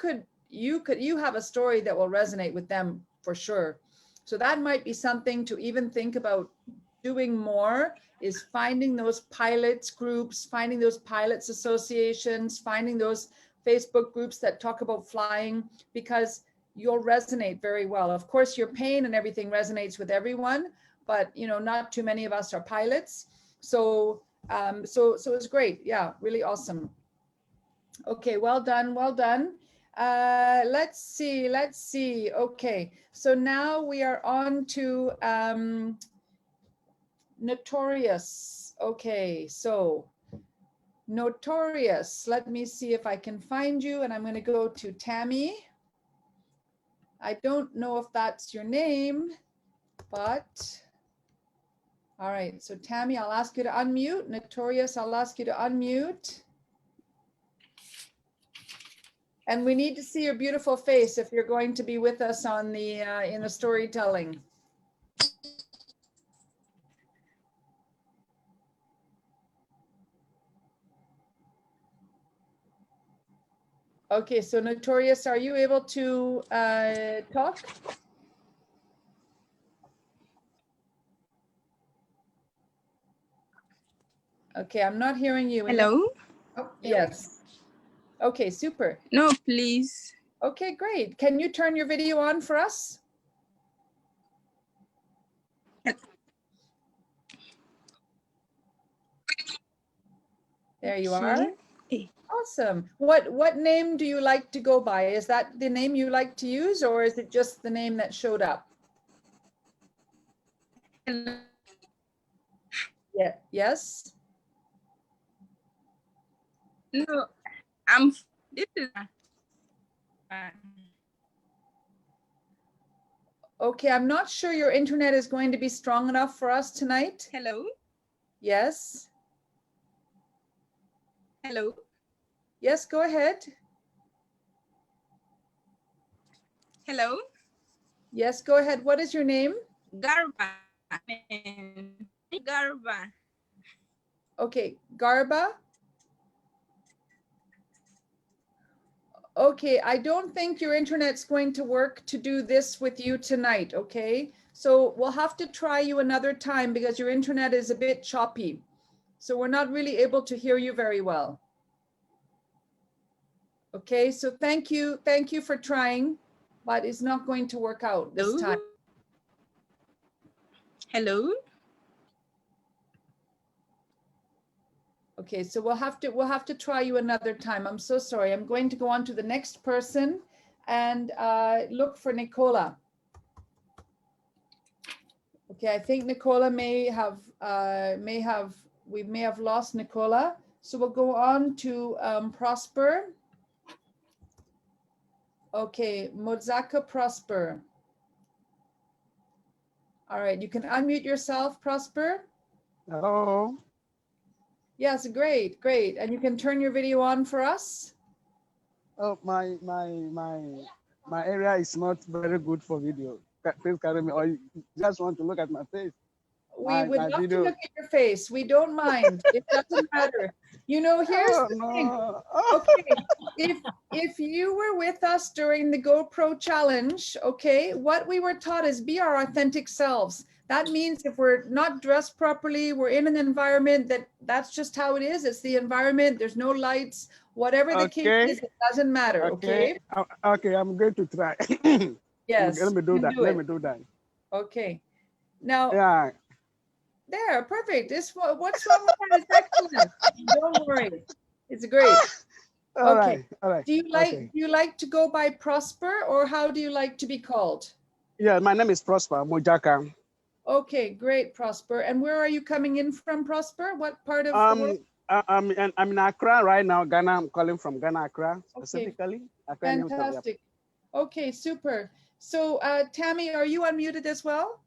[SPEAKER 1] have a story that will resonate with them for sure. So that might be something to even think about doing more, is finding those pilots groups, finding those pilots associations, finding those Facebook groups that talk about flying, because you'll resonate very well. Of course, your pain and everything resonates with everyone, but you know, not too many of us are pilots. So it's great. Yeah, really awesome. Okay, well done, well done. Let's see. Okay, so now we are on to Notorious. Okay, so Notorious, let me see if I can find you, and I'm going to go to Tammy. I don't know if that's your name, but all right. So Tammy, I'll ask you to unmute. Notorious, I'll ask you to unmute. And we need to see your beautiful face if you're going to be with us on the in the storytelling. Okay, so Notorious, are you able to talk? Okay, I'm not hearing you.
[SPEAKER 6] Hello?
[SPEAKER 1] Oh, yes. Okay, super.
[SPEAKER 6] No, please.
[SPEAKER 1] Okay, great. Can you turn your video on for us? There you are. Awesome. What name do you like to go by? Is that the name you like to use, or is it just the name that showed up? Yeah. Yes.
[SPEAKER 6] No, this is.
[SPEAKER 1] Okay, I'm not sure your internet is going to be strong enough for us tonight.
[SPEAKER 6] Hello?
[SPEAKER 1] Yes.
[SPEAKER 6] Hello?
[SPEAKER 1] Yes, go ahead.
[SPEAKER 6] Hello?
[SPEAKER 1] Yes, go ahead. What is your name?
[SPEAKER 6] Garba. Garba.
[SPEAKER 1] Okay, Garba. Okay, I don't think your internet's going to work to do this with you tonight, okay? So we'll have to try you another time because your internet is a bit choppy. So we're not really able to hear you very well. Okay, so thank you for trying, but it's not going to work out this time.
[SPEAKER 6] Hello?
[SPEAKER 1] Okay, so we'll have to try you another time. I'm so sorry. I'm going to go on to the next person and look for Nicola. Okay, I think Nicola we may have lost Nicola. So we'll go on to Prosper. Okay, Mozaka Prosper. All right, you can unmute yourself, Prosper.
[SPEAKER 7] Hello.
[SPEAKER 1] Yes, great. And you can turn your video on for us.
[SPEAKER 7] Oh, my area is not very good for video. Please carry me, or you just want to look at my face.
[SPEAKER 1] We would love to look at your face. We don't mind. It doesn't matter. You know, here's the thing. Okay, if you were with us during the GoPro challenge, okay, what we were taught is be our authentic selves. That means if we're not dressed properly, we're in an environment that's just how it is. It's the environment. There's no lights. Whatever the case is, it doesn't matter. Okay.
[SPEAKER 7] Okay, I'm going to try.
[SPEAKER 1] Yes.
[SPEAKER 7] Let me do that. Let me do that.
[SPEAKER 1] Okay. Now.
[SPEAKER 7] Yeah.
[SPEAKER 1] There, perfect. What's wrong with that? It's excellent. Don't worry. It's great.
[SPEAKER 7] All
[SPEAKER 1] Okay.
[SPEAKER 7] right, all right.
[SPEAKER 1] Do
[SPEAKER 7] Okay.
[SPEAKER 1] you like to go by Prosper, or how do you like to be called?
[SPEAKER 7] Yeah, my name is Prosper Mojaka.
[SPEAKER 1] Okay, great, Prosper. And where are you coming in from, Prosper? What part of the world?
[SPEAKER 7] I'm in Accra right now, Ghana. I'm calling from Ghana, Accra,
[SPEAKER 1] Okay,
[SPEAKER 7] specifically. Accra, Newtown, yeah.
[SPEAKER 1] fantastic. Okay, super. So Tammy, are you unmuted as well?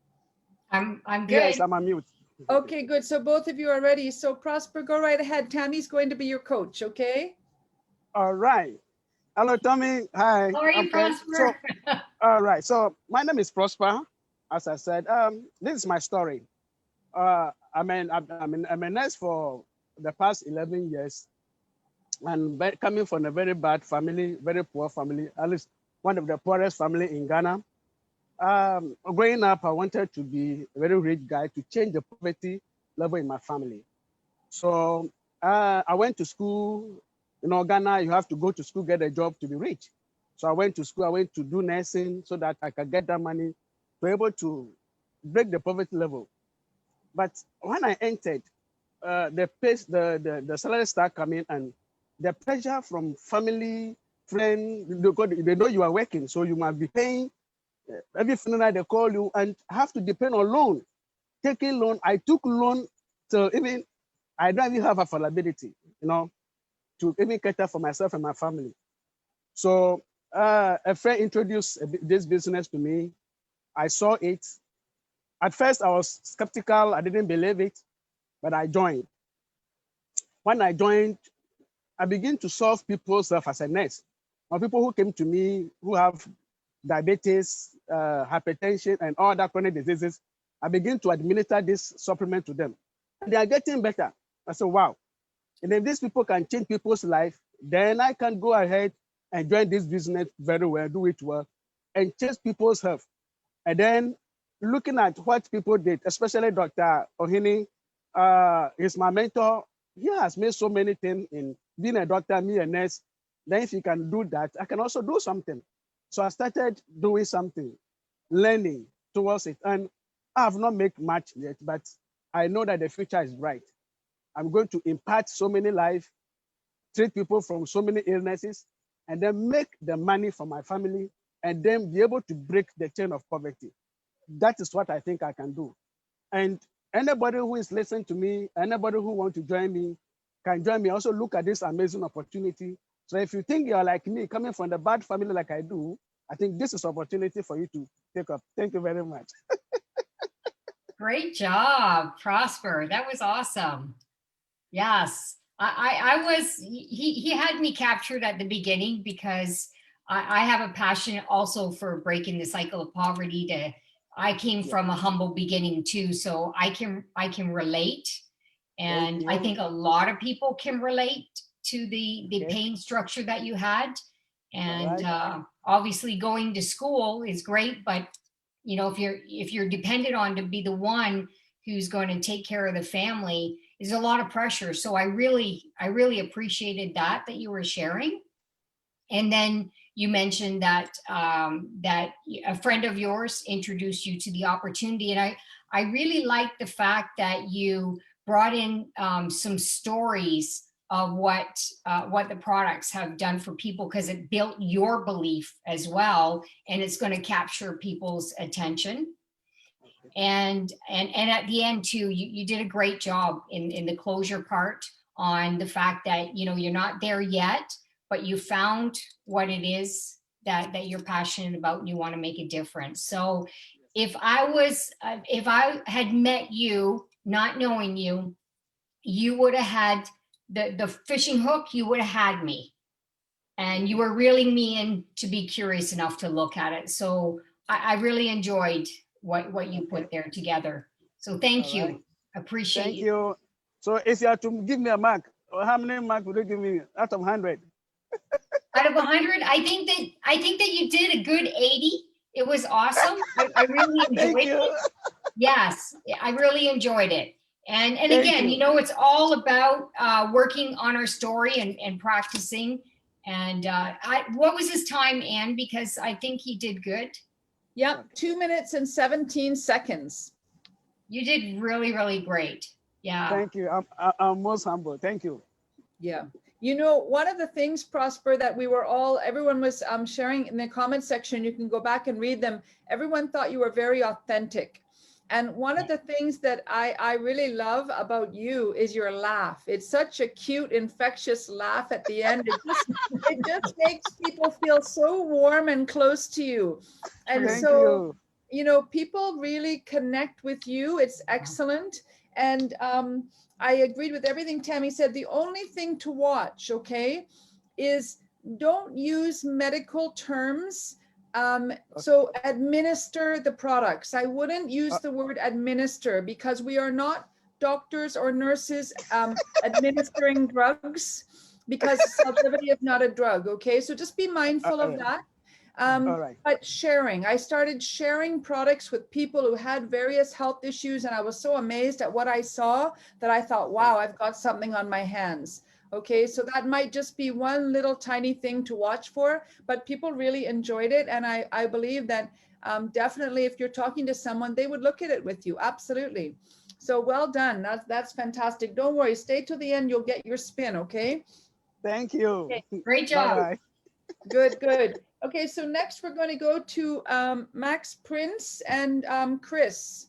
[SPEAKER 8] I'm good.
[SPEAKER 7] Yes, I'm on mute.
[SPEAKER 1] Okay, good. So both of you are ready. So Prosper, go right ahead. Tammy's going to be your coach, okay?
[SPEAKER 7] All right. Hello, Tommy. Hi.
[SPEAKER 8] How are you,
[SPEAKER 7] Okay.
[SPEAKER 8] Prosper?
[SPEAKER 7] So, all right. So my name is Prosper. As I said, this is my story. I'm a nurse for the past 11 years, and coming from a very bad family, very poor family, at least one of the poorest family in Ghana. Growing up, I wanted to be a very rich guy to change the poverty level in my family. So I went to school. You know, Ghana, you have to go to school, get a job to be rich. So I went to school, I went to do nursing so that I could get that money to be able to break the poverty level. But when I entered, the salary start coming, and the pressure from family, friends, they know you are working, so you must be paying. Every funeral they call you and have to depend on loan. Taking loan, I took loan, so even I don't even have affordability, you know, to even cater for myself and my family. So a friend introduced this business to me. I saw it. At first, I was skeptical. I didn't believe it, but I joined. When I joined, I began to solve people's stuff as a nurse. Or people who came to me who have diabetes, hypertension, and all that chronic diseases, I begin to administer this supplement to them. And they are getting better. I said, wow. And if these people can change people's life, then I can go ahead and join this business very well, do it well, and change people's health. And then looking at what people did, especially Dr. Ohini, is my mentor. He has made so many things in being a doctor, me a nurse. Then if he can do that, I can also do something. So I started doing something, learning towards it. And I have not made much yet, but I know that the future is bright. I'm going to impact so many lives, treat people from so many illnesses, and then make the money for my family, and then be able to break the chain of poverty. That is what I think I can do. And anybody who is listening to me, anybody who wants to join me, can join me. Also look at this amazing opportunity. So if you think you're like me, coming from the bad family like I do, I think this is opportunity for you to take up. Thank you very much.
[SPEAKER 8] Great job, Prosper. That was awesome. Yes, he had me captured at the beginning because I have a passion also for breaking the cycle of poverty. I came from a humble beginning too, so I can relate. And I think a lot of people can relate to the pain structure that you had. And obviously going to school is great, but you know, if you're dependent on to be the one who's going to take care of the family, is a lot of pressure. So I really appreciated that you were sharing. And then you mentioned that that a friend of yours introduced you to the opportunity. And I really like the fact that you brought in some stories of what the products have done for people, because it built your belief as well, and it's going to capture people's attention. And at the end too, you did a great job in the closure part on the fact that, you know, you're not there yet, but you found what it is that you're passionate about and you want to make a difference. So if I had met you, not knowing you, you would have had the fishing hook, you would have had me. And you were reeling me in to be curious enough to look at it. So I really enjoyed what you put there together. So thank you. Appreciate
[SPEAKER 7] Thank you. So if you have to give me a mark, how many marks would you give me out of 100?
[SPEAKER 8] Out of 100, I think that you did a good 80. It was awesome. I really enjoyed it. Yes, I really enjoyed it. And again, you know, it's all about working on our story and practicing. And what was his time, Anne? Because I think he did good.
[SPEAKER 1] Yeah, 2 minutes and 17 seconds.
[SPEAKER 8] You did really, really great. Yeah.
[SPEAKER 7] Thank you. I'm most humble. Thank you.
[SPEAKER 1] Yeah. You know, one of the things, Prosper, that everyone was sharing in the comment section, you can go back and read them. Everyone thought you were very authentic. And one of the things that I really love about you is your laugh. It's such a cute, infectious laugh at the end. It just makes people feel so warm and close to you. And
[SPEAKER 7] Thank
[SPEAKER 1] so,
[SPEAKER 7] you.
[SPEAKER 1] People really connect with you. It's excellent. And I agreed with everything Tammy said. The only thing to watch, okay, is don't use medical terms. So administer the products. I wouldn't use the word administer because we are not doctors or nurses administering drugs because self-limiting is not a drug, okay? So just be mindful of that.
[SPEAKER 7] All right.
[SPEAKER 1] But sharing, I started sharing products with people who had various health issues, and I was so amazed at what I saw that I thought, wow, I've got something on my hands. Okay, so that might just be one little tiny thing to watch for, but people really enjoyed it. And I believe that definitely if you're talking to someone, they would look at it with you. Absolutely. So well done. That's fantastic. Don't worry, stay to the end. You'll get your spin, okay?
[SPEAKER 7] Thank you.
[SPEAKER 1] Okay.
[SPEAKER 8] Great job.
[SPEAKER 7] Bye-bye.
[SPEAKER 1] Good, good. Okay, so next we're going to go to Max Prince and Chris.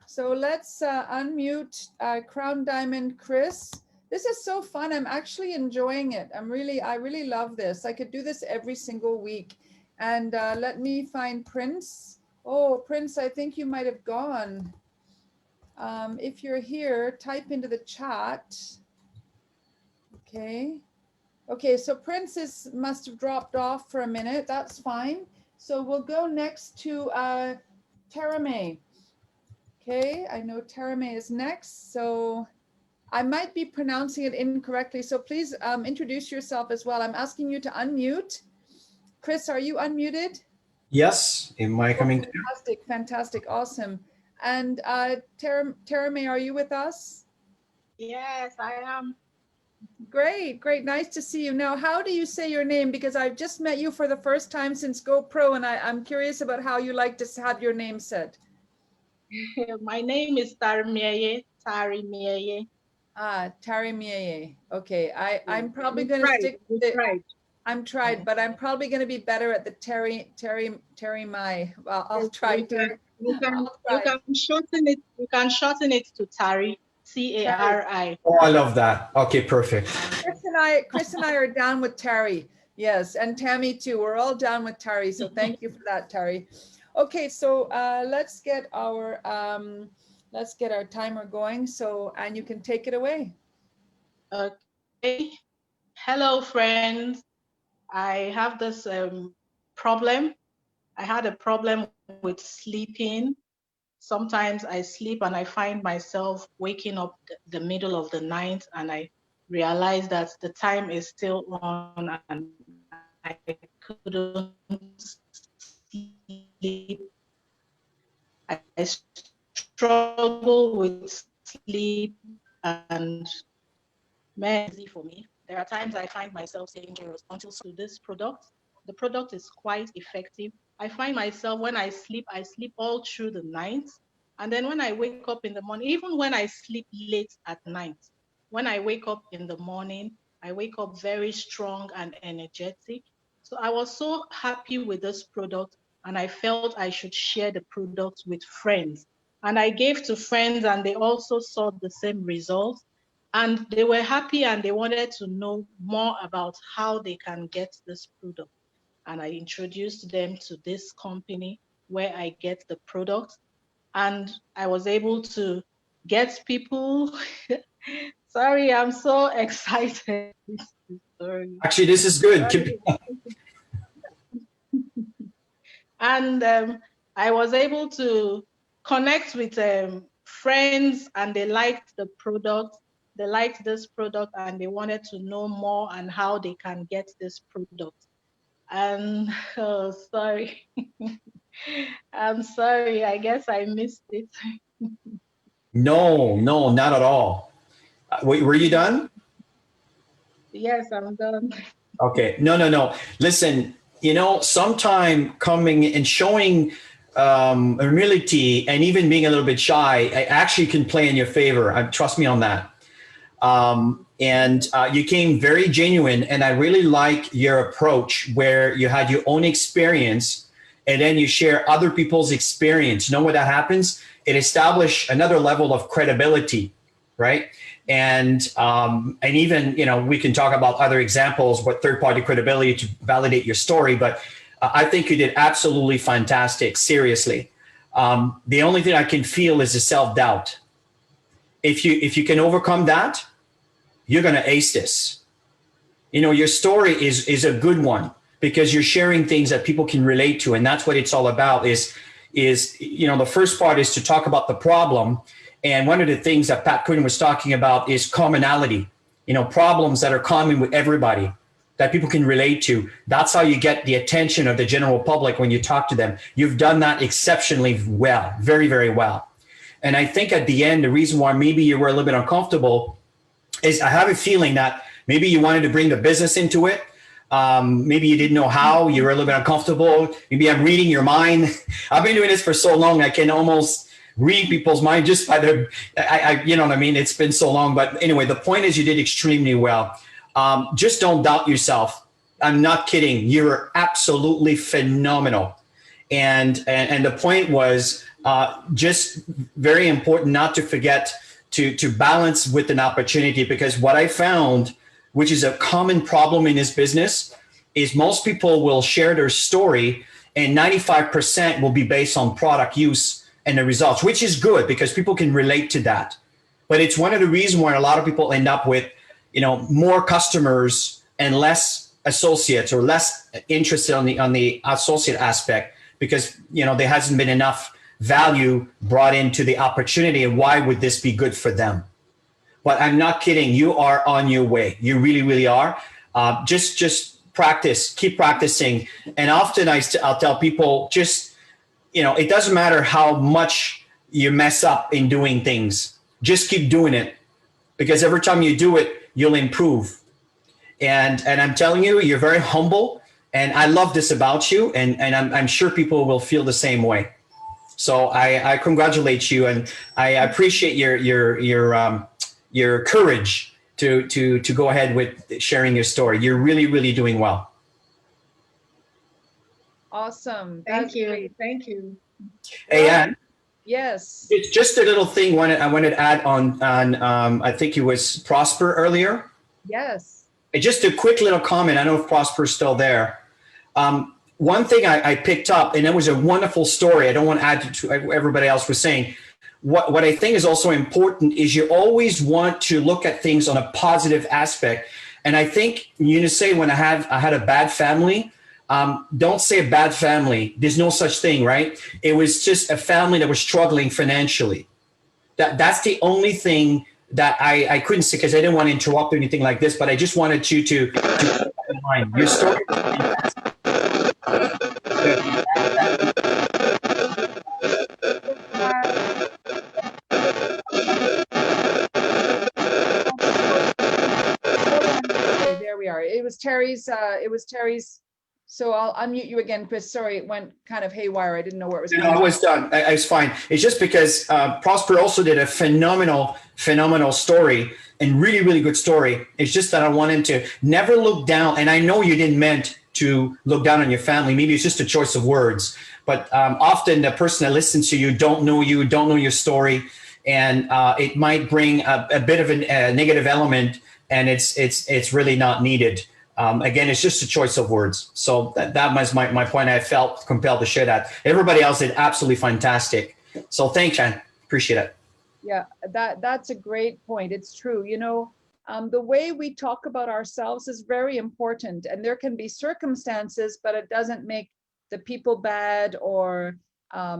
[SPEAKER 1] So let's unmute Crown Diamond Chris. This is so fun. I'm actually enjoying it. I really love this. I could do this every single week. And let me find Prince. Oh, Prince, I think you might have gone. If you're here, type into the chat. Okay. Okay, so Prince must have dropped off for a minute. That's fine. So we'll go next to Terame. Okay, I know Terame is next. So I might be pronouncing it incorrectly. So please introduce yourself as well. I'm asking you to unmute. Chris, are you unmuted?
[SPEAKER 9] Yes. Am I coming through?
[SPEAKER 1] Fantastic, fantastic, awesome. And Terame, are you with us?
[SPEAKER 3] Yes, I am.
[SPEAKER 1] Great, great. Nice to see you. Now, how do you say your name? Because I've just met you for the first time since GoPro, and I'm curious about how you like to have your name said.
[SPEAKER 3] My name is Tarimeye.
[SPEAKER 1] Ah, Tarimeye. Okay, I'm probably going to stick with it. I'm tried, but I'm probably going to be better at the Tarimai. Well, I'll try to.
[SPEAKER 3] You can shorten it. You can shorten it to Tari. Tari.
[SPEAKER 9] Oh, I love that. Okay, perfect.
[SPEAKER 1] Chris and I are down with Tari. Yes, and Tammy too. We're all down with Tari. So thank you for that, Tari. Okay, so let's get our timer going. So, and you can take it away.
[SPEAKER 3] Okay. Hello, friends. I have this problem. I had a problem with sleeping. Sometimes I sleep and I find myself waking up the middle of the night, and I realize that the time is still on and I couldn't sleep. I struggle with sleep and easy for me. There are times I find myself saying until this product. The product is quite effective. I find myself when I sleep all through the night. And then when I wake up in the morning, even when I sleep late at night, when I wake up in the morning, I wake up very strong and energetic. So I was so happy with this product, and I felt I should share the product with friends. And I gave to friends, and they also saw the same results. And they were happy, and they wanted to know more about how they can get this product. And I introduced them to this company where I get the product. And I was able to get people. Sorry, I'm so excited. Sorry.
[SPEAKER 9] Actually, this is good.
[SPEAKER 3] And I was able to connect with friends, and they liked the product. They liked this product, and they wanted to know more on how they can get this product. And oh, sorry. I'm sorry. I guess I missed it.
[SPEAKER 9] No, not at all. Wait, were you done?
[SPEAKER 3] Yes, I'm done.
[SPEAKER 9] Okay. No. Listen, sometime coming and showing humility and even being a little bit shy, I actually can play in your favor. Trust me on that. and you came very genuine. And I really like your approach where you had your own experience and then you share other people's experience. You know what that happens? It establishes another level of credibility, right? And even, you know, we can talk about other examples, what third-party credibility to validate your story, but I think you did absolutely fantastic, seriously. The only thing I can feel is the self-doubt. If you can overcome that, you're going to ace this. You know, your story is a good one because you're sharing things that people can relate to. And that's what it's all about is, you know, the first part is to talk about the problem. And one of the things that Pat Quinn was talking about is commonality, you know, problems that are common with everybody that people can relate to. That's how you get the attention of the general public when you talk to them. You've done that exceptionally well, very, very well. And I think at the end, the reason why maybe you were a little bit uncomfortable is I have a feeling that maybe you wanted to bring the business into it. Maybe you didn't know how, you were a little bit uncomfortable. Maybe I'm reading your mind. I've been doing this for so long, I can almost read people's mind just by their, you know what I mean? It's been so long. But anyway, the point is you did extremely well. Just don't doubt yourself. I'm not kidding. You were absolutely phenomenal. And the point was just very important not to forget to balance with an opportunity, because what I found, which is a common problem in this business, is most people will share their story and 95% will be based on product use and the results, which is good because people can relate to that. But it's one of the reasons why a lot of people end up with, you know, more customers and less associates or less interested on the associate aspect because, you know, there hasn't been enough value brought into the opportunity. And why would this be good for them? But I'm not kidding. You are on your way. You really, really are. Just practice, keep practicing. And often I'll tell people just, you know, it doesn't matter how much you mess up in doing things. Just keep doing it because every time you do it, you'll improve. And I'm telling you, you're very humble. And I love this about you. And I'm sure people will feel the same way. So I congratulate you. And I appreciate your courage to go ahead with sharing your story. You're really, really doing well.
[SPEAKER 1] Awesome.
[SPEAKER 3] Thank
[SPEAKER 1] That's
[SPEAKER 3] you.
[SPEAKER 1] great.
[SPEAKER 3] Thank you.
[SPEAKER 9] Hey, Ann.
[SPEAKER 1] Yes.
[SPEAKER 9] It's just a little thing I wanted to add on I think it was Prosper earlier.
[SPEAKER 1] Yes.
[SPEAKER 9] Just a quick little comment. I don't know if Prosper's still there. One thing I picked up, and it was a wonderful story. I don't want to add to everybody else was saying. What I think is also important is you always want to look at things on a positive aspect. And I think you say when I had a bad family, don't say a bad family. There's no such thing, right? It was just a family that was struggling financially. That's the only thing that I couldn't say because I didn't want to interrupt or anything like this, but I just wanted you to keep that in mind. Your story is fantastic.
[SPEAKER 1] There we are. It was Terry's. So I'll unmute you again, Chris. Sorry, it went kind of haywire. I didn't know where it was going.
[SPEAKER 9] No, I was done. I was fine. It's just because Prosper also did a phenomenal story and really, really good story. It's just that I wanted to never look down. And I know you didn't meant to look down on your family. Maybe it's just a choice of words. But often the person that listens to you don't know your story. And it might bring a bit of a negative element. And it's really not needed. Again, it's just a choice of words. So that was my point. I felt compelled to share that. Everybody else did absolutely fantastic. So thanks, Ann. Appreciate it.
[SPEAKER 1] Yeah, that's a great point. It's true. You know, the way we talk about ourselves is very important. And there can be circumstances, but it doesn't make the people bad or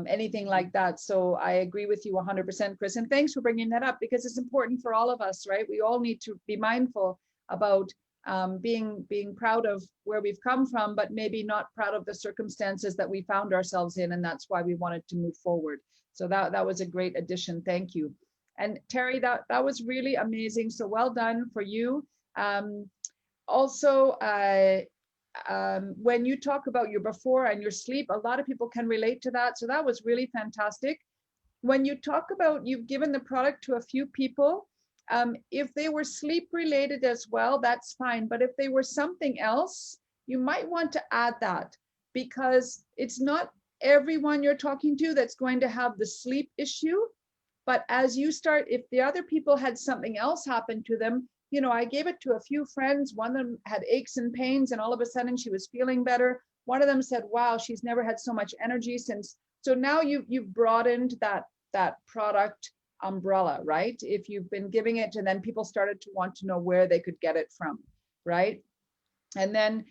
[SPEAKER 1] anything like that. So I agree with you 100%, Chris. And thanks for bringing that up because it's important for all of us, right? We all need to be mindful about being proud of where we've come from, but maybe not proud of the circumstances that we found ourselves in. And that's why we wanted to move forward. So that was a great addition. Thank you. And Terry, that was really amazing. So well done for you. Also, when you talk about your before and your sleep, a lot of people can relate to that. So that was really fantastic. When you talk about you've given the product to a few people, If they were sleep related as well, that's fine. But if they were something else, you might want to add that, because it's not everyone you're talking to that's going to have the sleep issue. But as you start, if the other people had something else happen to them, you know, I gave it to a few friends. One of them had aches and pains, and all of a sudden she was feeling better. One of them said, wow, she's never had so much energy since. So now you've broadened that product umbrella, right? If you've been giving it, and then people started to want to know where they could get it from, right? And then,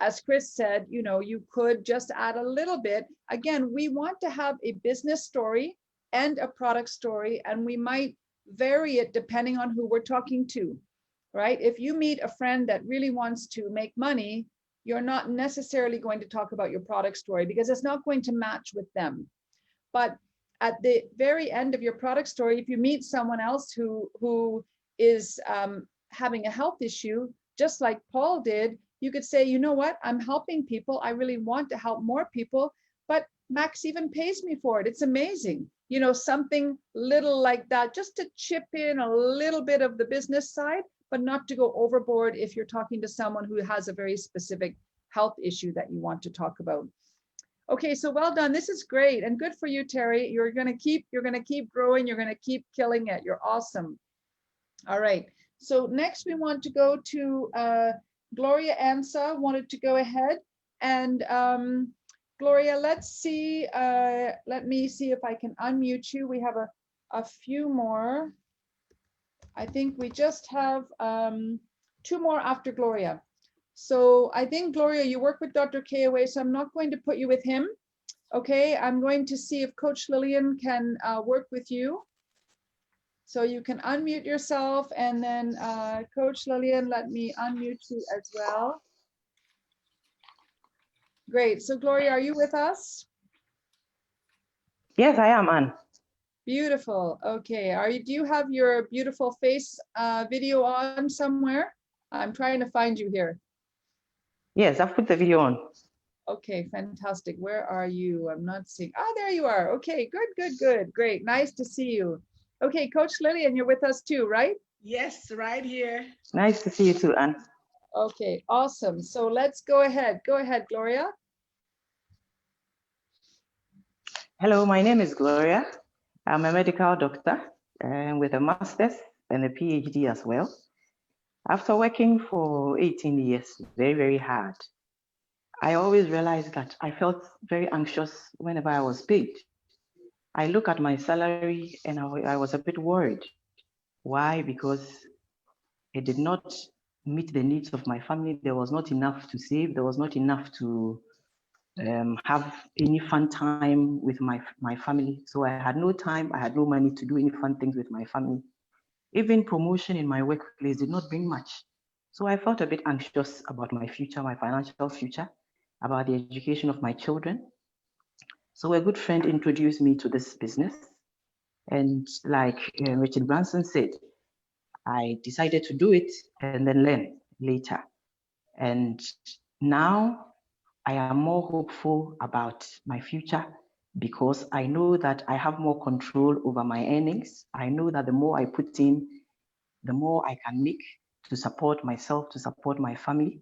[SPEAKER 1] as Chris said, you know, you could just add a little bit. Again, we want to have a business story and a product story, and we might vary it depending on who we're talking to, right? If you meet a friend that really wants to make money, you're not necessarily going to talk about your product story because it's not going to match with them. But at the very end of your product story, if you meet someone else who is having a health issue, just like Paul did, you could say, you know what, I'm helping people. I really want to help more people, but Max even pays me for it. It's amazing. You know, something little like that, just to chip in a little bit of the business side, but not to go overboard if you're talking to someone who has a very specific health issue that you want to talk about. Okay, so well done. This is great and good for you, Terry. You're gonna keep growing. You're gonna keep killing it. You're awesome. All right. So next we want to go to Gloria Ansa wanted to go ahead, and Gloria, let's see. Let me see if I can unmute you. We have a few more. I think we just have 2 more after Gloria. So I think, Gloria, you work with Dr. Kayaway, so I'm not going to put you with him. Okay, I'm going to see if Coach Lillian can work with you. So you can unmute yourself, and then Coach Lillian, let me unmute you as well. Great. So Gloria, are you with us?
[SPEAKER 10] Yes, I am, Anne.
[SPEAKER 1] Beautiful. Okay. Do you have your beautiful face video on somewhere? I'm trying to find you here.
[SPEAKER 10] Yes, I've put the video on.
[SPEAKER 1] Okay, fantastic. Where are you? I'm not seeing. Oh, there you are. Okay, good, good, good. Great. Nice to see you. Okay, Coach Lillian, you're with us too, right?
[SPEAKER 3] Yes, right here.
[SPEAKER 10] Nice to see you too, Anne.
[SPEAKER 1] Okay, awesome. So let's go ahead. Go ahead, Gloria.
[SPEAKER 10] Hello, my name is Gloria. I'm a medical doctor with a master's and a PhD as well. After working for 18 years, very, very hard, I always realized that I felt very anxious whenever I was paid. I look at my salary and I was a bit worried. Why? Because it did not meet the needs of my family. There was not enough to save. There was not enough to have any fun time with my family. So I had no time. I had no money to do any fun things with my family. Even promotion in my workplace did not bring much. So I felt a bit anxious about my future, my financial future, about the education of my children. So a good friend introduced me to this business. And like Richard Branson said, I decided to do it and then learn later. And now I am more hopeful about my future because I know that I have more control over my earnings. I know that the more I put in, the more I can make to support myself, to support my family.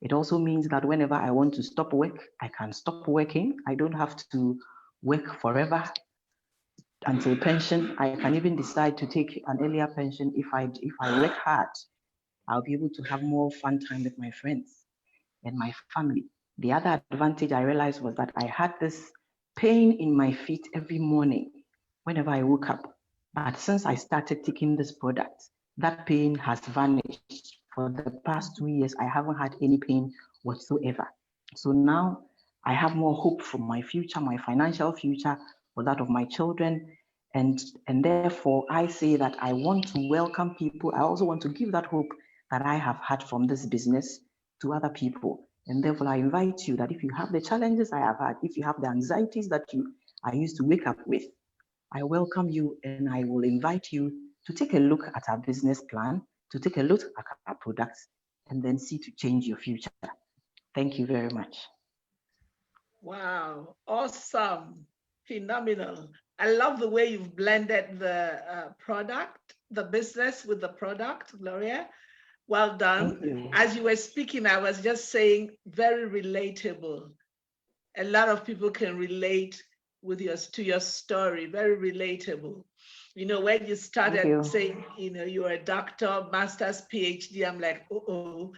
[SPEAKER 10] It also means that whenever I want to stop work, I can stop working. I don't have to work forever until pension. I can even decide to take an earlier pension. If I work hard, I'll be able to have more fun time with my friends and my family. The other advantage I realized was that I had this pain in my feet every morning whenever I woke up. But since I started taking this product, that pain has vanished. For the past 2 years, I haven't had any pain whatsoever. So now I have more hope for my future, my financial future, for that of my children. And therefore, I say that I want to welcome people. I also want to give that hope that I have had from this business to other people. And therefore, I invite you that if you have the challenges I have had, if you have the anxieties that I used to wake up with, I welcome you and I will invite you to take a look at our business plan, to take a look at our products, and then see to change your future. Thank you very much.
[SPEAKER 3] Wow, awesome, phenomenal. I love the way you've blended the product, the business with the product, Gloria. Well done.
[SPEAKER 10] Thank you.
[SPEAKER 3] As you were speaking, I was just saying very relatable. A lot of people can relate with to your story, very relatable. You know, when you started saying, you know, you're a doctor, master's, PhD, I'm like, uh-oh.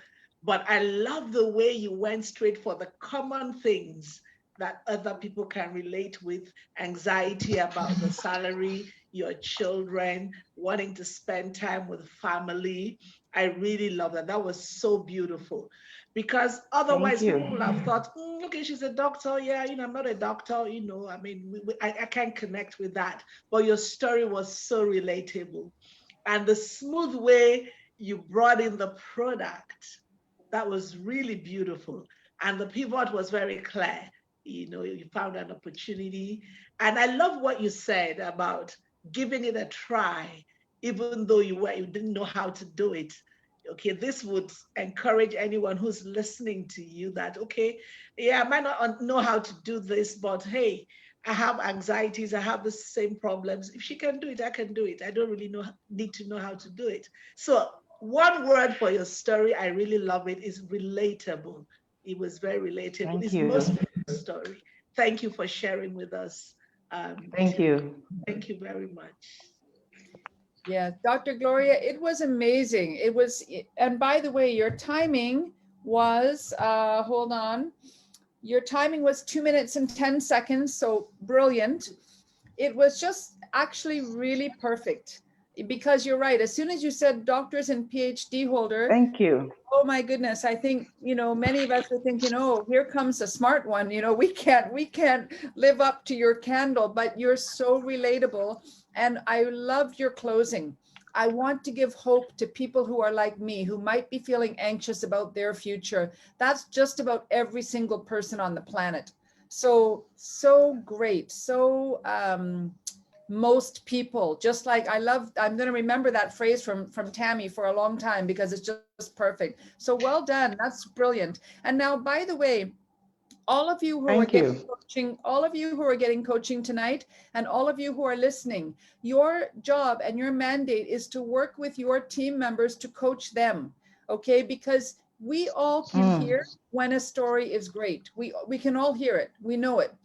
[SPEAKER 3] But I love the way you went straight for the common things that other people can relate with: anxiety about the salary, your children, wanting to spend time with family. I really love that. That was so beautiful. Because otherwise people would have thought, okay, she's a doctor. Yeah, you know, I'm not a doctor. You know, I mean, I can't connect with that. But your story was so relatable. And the smooth way you brought in the product, that was really beautiful. And the pivot was very clear. You know, you found an opportunity. And I love what you said about giving it a try, even though you didn't know how to do it. Okay, this would encourage anyone who's listening to you that, okay, yeah, I might not know how to do this, but hey, I have anxieties, I have the same problems. If she can do it, I can do it. I don't really need to know how to do it. So one word for your story, I really love it, is relatable. It was very relatable.
[SPEAKER 10] Thank
[SPEAKER 3] it's
[SPEAKER 10] you.
[SPEAKER 3] Most beautiful story. Thank you for sharing with us.
[SPEAKER 10] Thank you.
[SPEAKER 3] Thank you very much.
[SPEAKER 1] Yeah, Dr. Gloria, it was amazing. It was, and by the way, your timing was, hold on, your timing was 2 minutes and 10 seconds, so brilliant. It was just actually really perfect, because you're right. As soon as you said doctors and PhD holder,
[SPEAKER 10] thank you.
[SPEAKER 1] Oh my goodness, I think, you know, many of us are thinking, oh, here comes a smart one. You know, we can't live up to your candle, but you're so relatable. And I loved your closing. I want to give hope to people who are like me, who might be feeling anxious about their future. That's just about every single person on the planet. So great. So, most people, just like I'm going to remember that phrase from Tammy for a long time, because it's just perfect. So well done. That's brilliant. And now, by the way, all of you who are getting coaching, all of you who are getting coaching tonight, and all of you who are listening, your job and your mandate is to work with your team members to coach them. Okay. Because we all can hear when a story is great. We can all hear it. We know it.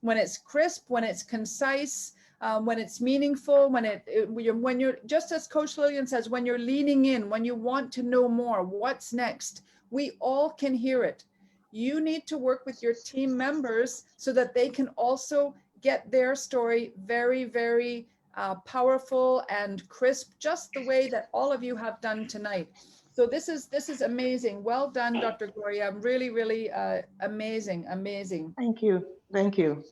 [SPEAKER 1] When it's crisp, when it's concise, when it's meaningful, when you're, just as Coach Lillian says, when you're leaning in, when you want to know more, what's next, we all can hear it. You need to work with your team members so that they can also get their story very, very powerful and crisp, just the way that all of you have done tonight. So this is amazing. Well done, Dr. Gloria. Really, really amazing.
[SPEAKER 10] Thank you. Thank you.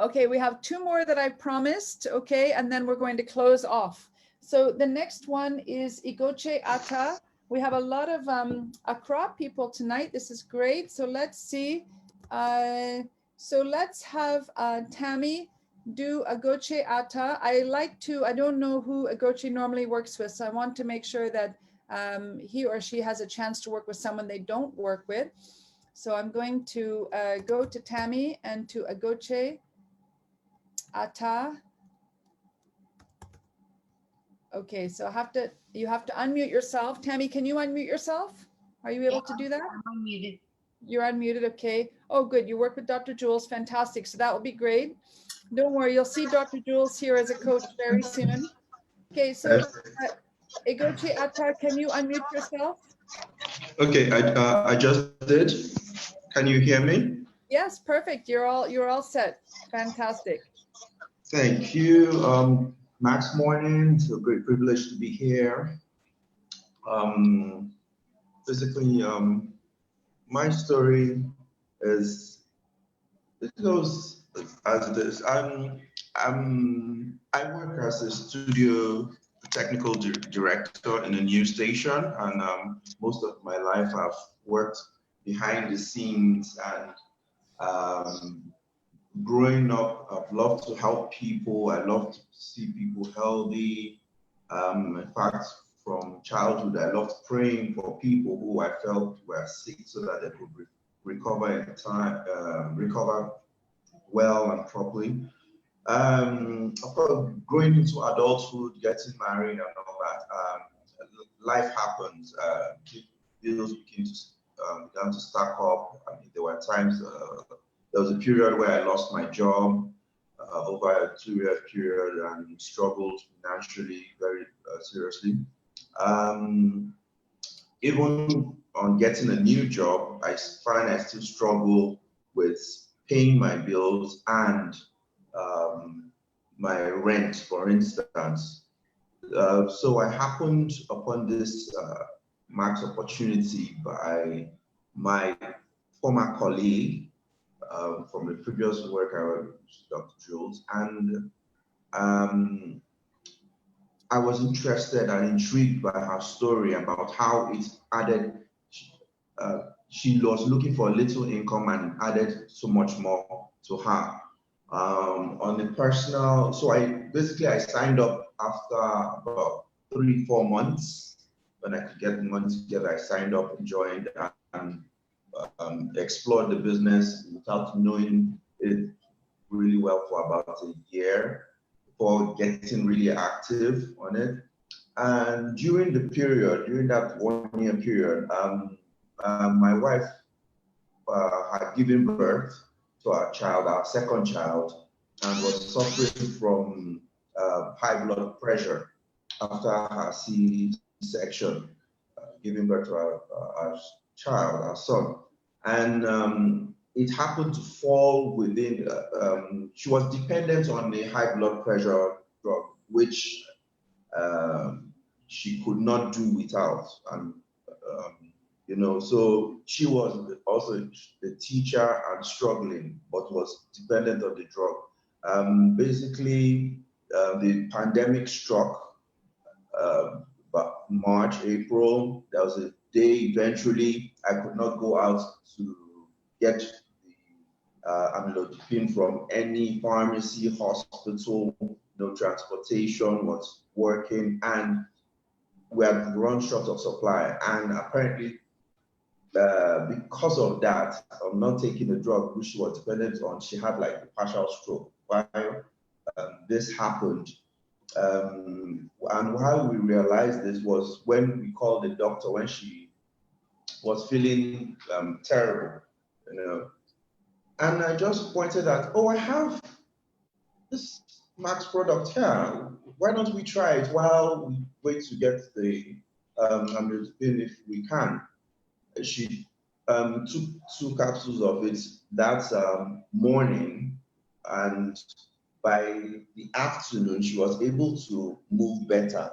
[SPEAKER 1] Okay, we have two more that I promised, okay, and then we're going to close off. So the next one is Igoche Ata. We have a lot of Accra people tonight. This is great. So let's see. So let's have Tammy do Igoche Ata. I don't know who Igoche normally works with, so I want to make sure that he or she has a chance to work with someone they don't work with. So I'm going to go to Tammy and to Igoche Ata. Okay, so you have to unmute yourself. Tammy, can you unmute yourself? Are you able to do that?
[SPEAKER 8] I'm unmuted.
[SPEAKER 1] You're unmuted, okay. Oh, good, you work with Dr. Jules, fantastic. So that will be great. Don't worry, you'll see Dr. Jules here as a coach very soon. Okay, so Igoche Ata, can you unmute yourself?
[SPEAKER 11] Okay, I just did. Can you hear me?
[SPEAKER 1] Yes, perfect. You're all set. Fantastic.
[SPEAKER 11] Thank you. Max Morning, it's a great privilege to be here. Basically, my story it goes as this. I work as a studio technical director in a news station, and most of my life I've worked behind the scenes, and growing up, I've loved to help people. I love to see people healthy. In fact, from childhood, I loved praying for people who I felt were sick so that they could recover in time, recover well and properly. Of course, growing into adulthood, getting married and all life happens. Bills began to stack up. I mean, there were times, there was a period where I lost my job over a 2-year period and struggled financially very seriously. Even on getting a new job, I find I still struggle with paying my bills and my rent, for instance. So I happened upon this Max opportunity by my former colleague from the previous work I was, Dr. Jules, and I was interested and intrigued by her story about how it added, she was looking for a little income and added so much more to her. On a personal, so I signed up after about 3-4 months when I could get the money together. I signed up and joined and explored the business without knowing it really well for about a year before getting really active on it. And during the period, during that 1-year period, my wife had given birth to our child, our second child, and was suffering from high blood pressure after her C-section, giving birth to our child, our son. And it happened to fall within, she was dependent on the high blood pressure drug, which she could not do without. And you know, so she was also a teacher and struggling, but was dependent on the drug. Basically, the pandemic struck about March, April. There was a day eventually I could not go out to get the amlodipine from any pharmacy, hospital, no transportation was working, and we had run short of supply. And apparently, because of that, of not taking the drug which she was dependent on, she had like a partial stroke while this happened. And how we realized this was when we called the doctor when she was feeling terrible, you know. And I just pointed out, oh, I have this Max product here. Why don't we try it while we wait to get the amlodipine if we can? She took 2 capsules of it that morning, and by the afternoon, she was able to move better.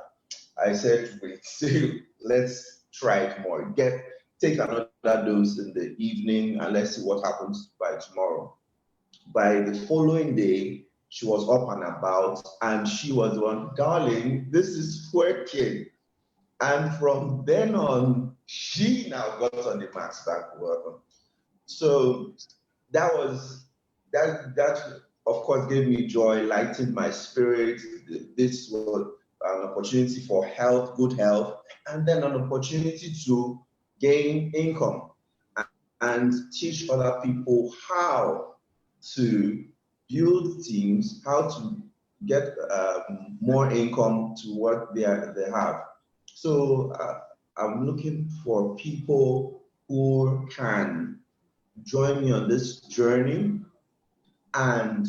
[SPEAKER 11] I said, wait, let's try it more. Take another dose in the evening and let's see what happens by tomorrow. By the following day, she was up and about, and she was the one, darling, this is working. And from then on, she now got on the Max back work. So that of course gave me joy, lightened my spirit. This was an opportunity for health, good health, and then an opportunity to gain income and teach other people how to build teams, how to get more income to what they have. So I'm looking for people who can join me on this journey and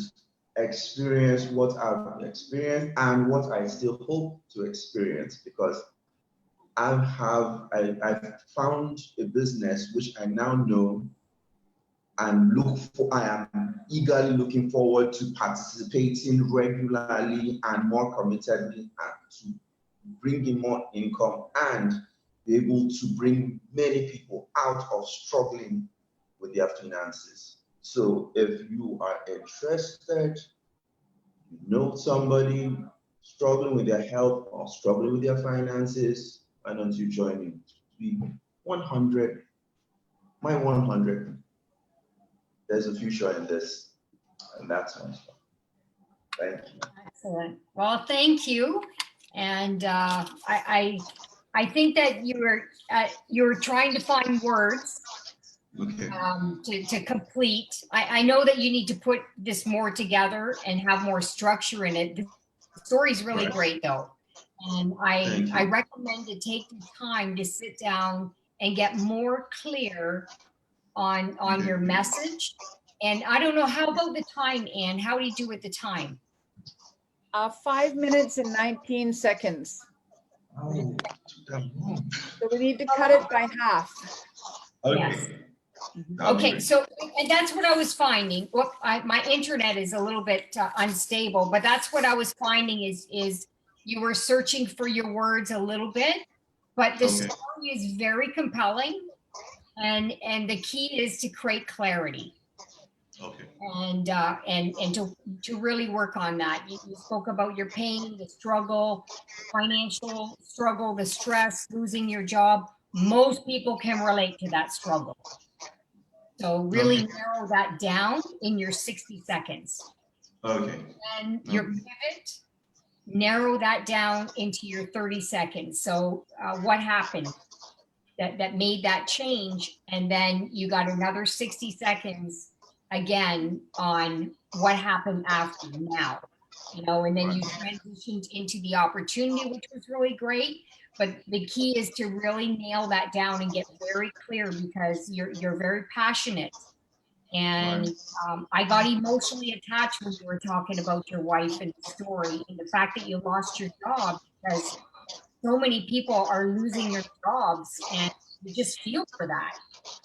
[SPEAKER 11] experience what I've experienced and what I still hope to experience, because I've found a business which I now know and I am eagerly looking forward to participating regularly and more committedly to bring in more income and be able to bring many people out of struggling with their finances. So if you are interested, you know somebody struggling with their health or struggling with their finances, why don't you join me? Be 100, my 100. There's a future in this, and that's my stuff. Thank you.
[SPEAKER 8] Excellent. Well, thank you. And I think that you were trying to find words to complete. I know that you need to put this more together and have more structure in it. The story's really great, though. And I recommend to take the time to sit down and get more clear on your message. And I don't know, how about the time, Anne? How do you do with the time?
[SPEAKER 1] 5 minutes and 19 seconds.
[SPEAKER 11] Oh,
[SPEAKER 1] So we need to cut it by half.
[SPEAKER 11] okay.
[SPEAKER 8] Yes.
[SPEAKER 11] That'll be
[SPEAKER 8] Okay,
[SPEAKER 11] great.
[SPEAKER 8] so, and that's what I was finding. Well, my internet is a little bit unstable, but that's what I was finding is you were searching for your words a little bit, but the
[SPEAKER 11] Okay.
[SPEAKER 8] story is very compelling, and the key is to create clarity.
[SPEAKER 11] Okay.
[SPEAKER 8] And to really work on that. You spoke about your pain, the struggle, financial struggle, the stress, losing your job. Most people can relate to that struggle. So really
[SPEAKER 11] Okay.
[SPEAKER 8] narrow that down in your 60 seconds.
[SPEAKER 11] Okay.
[SPEAKER 8] And your pivot, narrow that down into your 30 seconds. So what happened that made that change? And then you got another 60 seconds again on what happened after now, and then you transitioned into the opportunity, which was really great. But the key is to really nail that down and get very clear, because you're very passionate. And I got emotionally attached when you were talking about your wife and the story and the fact that you lost your job, because so many people are losing their jobs, and you just feel for that,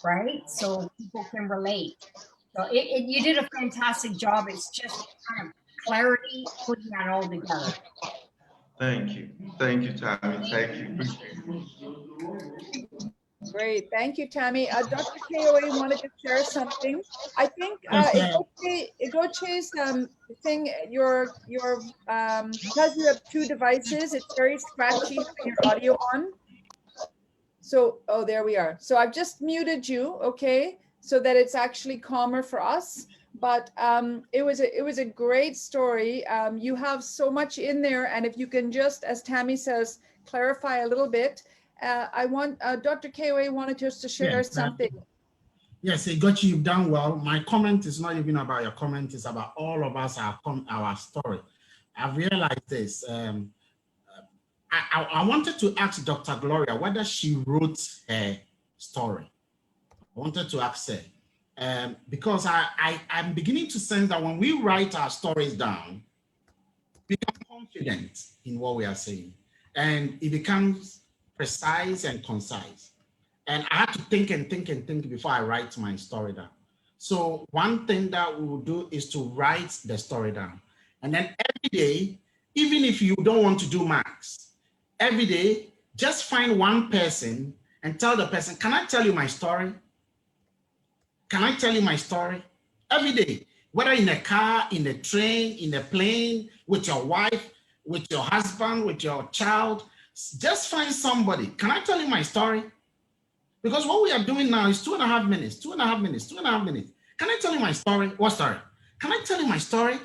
[SPEAKER 8] right? So people can relate. So you did a fantastic job. It's just kind of clarity, putting that all together.
[SPEAKER 11] Thank you. Thank you, Tammy. Thank you. Appreciate it.
[SPEAKER 1] Great, thank you, Tammy. Dr. KOA wanted to share something. I think Igoche's thing, because you have two devices, it's very scratchy having your audio on. So, oh, there we are. So I've just muted you, okay, so that it's actually calmer for us. But it was a great story. You have so much in there, and if you can just, as Tammy says, clarify a little bit. I want Dr. KOA wanted just to share something.
[SPEAKER 5] Yes, Igochi, you've done well. My comment is not even about your comment; it's about all of us, our story. I've realized this. I wanted to ask Dr. Gloria whether she wrote her story. I wanted to ask her because I'm beginning to sense that when we write our stories down, we become confident in what we are saying, and it becomes precise and concise. And I had to think and think and think before I write my story down. So one thing that we will do is to write the story down. And then every day, even if you don't want to do max, every day, just find one person and tell the person, can I tell you my story? Can I tell you my story? Every day, whether in a car, in a train, in a plane, with your wife, with your husband, with your child, just find somebody. Can I tell you my story? Because what we are doing now is 2.5 minutes, 2.5 minutes, 2.5 minutes. Can I tell you my story? What story? Can I tell you my story?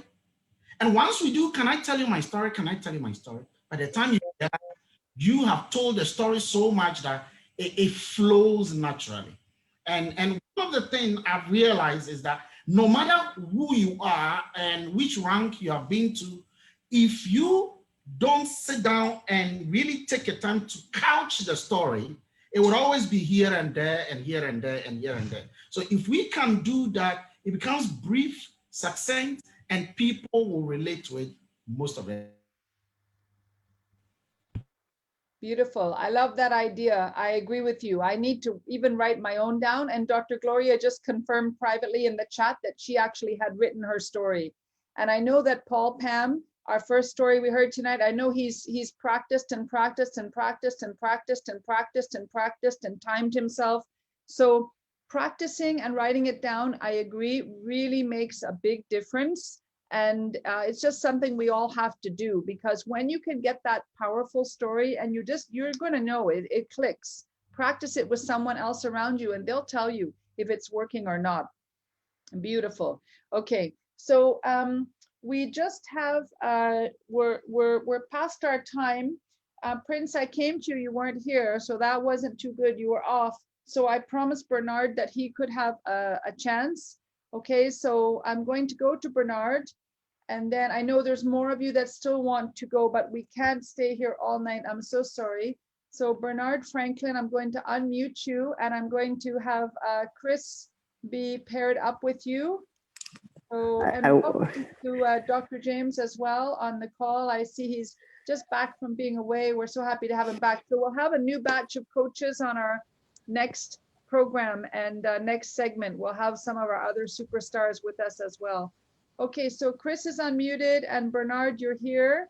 [SPEAKER 5] And once we do, can I tell you my story? Can I tell you my story? By the time you have told the story so much that it flows naturally. And one of the things I've realized is that no matter who you are and which rank you have been to, if you don't sit down and really take your time to couch the story, it would always be here and there and here and there and here and there. So if we can do that, it becomes brief, succinct, and people will relate to it most of it.
[SPEAKER 1] Beautiful. I love that idea. I agree with you. I need to even write my own down. And Dr. Gloria just confirmed privately in the chat that she actually had written her story. And I know that Paul Pam, our first story we heard tonight, I know he's practiced and practiced and practiced and practiced and practiced and practiced and timed himself. So practicing and writing it down, I agree, really makes a big difference. And it's just something we all have to do, because when you can get that powerful story and you're going to know it clicks. Practice it with someone else around you and they'll tell you if it's working or not. Beautiful. Okay, so we just have we're past our time. Prince, I came to you, you weren't here, so that wasn't too good. You were off. So I promised Bernard that he could have a chance. Okay, so I'm going to go to Bernard, And then I know there's more of you that still want to go, but we can't stay here all night. I'm so sorry. So Bernard Franklin, I'm going to unmute you, and I'm going to have Chris be paired up with you. So, and welcome to Dr. James as well on the call. I see he's just back from being away. We're so happy to have him back. So we'll have a new batch of coaches on our next program, and next segment. We'll have some of our other superstars with us as well. Okay, so Chris is unmuted, and Bernard, you're here.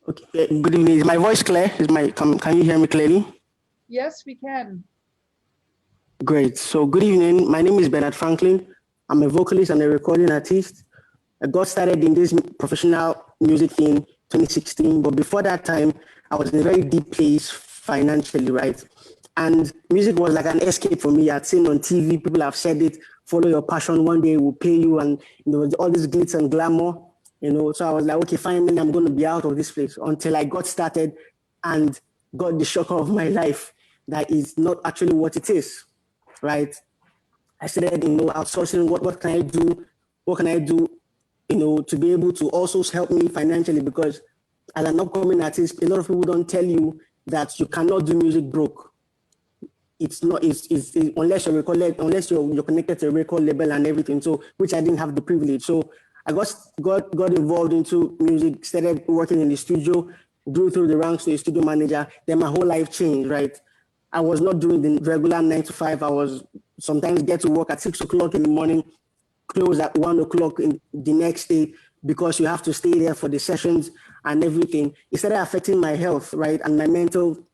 [SPEAKER 12] Okay, good evening. Is my voice clear? Can you hear me clearly?
[SPEAKER 1] Yes, we can.
[SPEAKER 12] Great. So good evening. My name is Bernard Franklin. I'm a vocalist and a recording artist. I got started in this professional music in 2016, but before that time, I was in a very deep place financially, right? And music was like an escape for me. I'd seen on TV, people have said it, follow your passion, one day it will pay you, and all this glitz and glamour, So I was like, okay, finally, I'm going to be out of this place, until I got started and got the shock of my life that is not actually what it is, right? I started, outsourcing. What can I do? What can I do, to be able to also help me financially? Because as an upcoming artist, a lot of people don't tell you that you cannot do music broke. It's not. It's unless you're connected to a record label and everything. So, which I didn't have the privilege. So I got involved into music. Started working in the studio. Grew through the ranks to a studio manager. Then my whole life changed. Right. I was not doing the regular 9 to 5. I was sometimes get to work at 6 o'clock in the morning, close at 1 o'clock in the next day, because you have to stay there for the sessions and everything. It started affecting my health, right, and my mental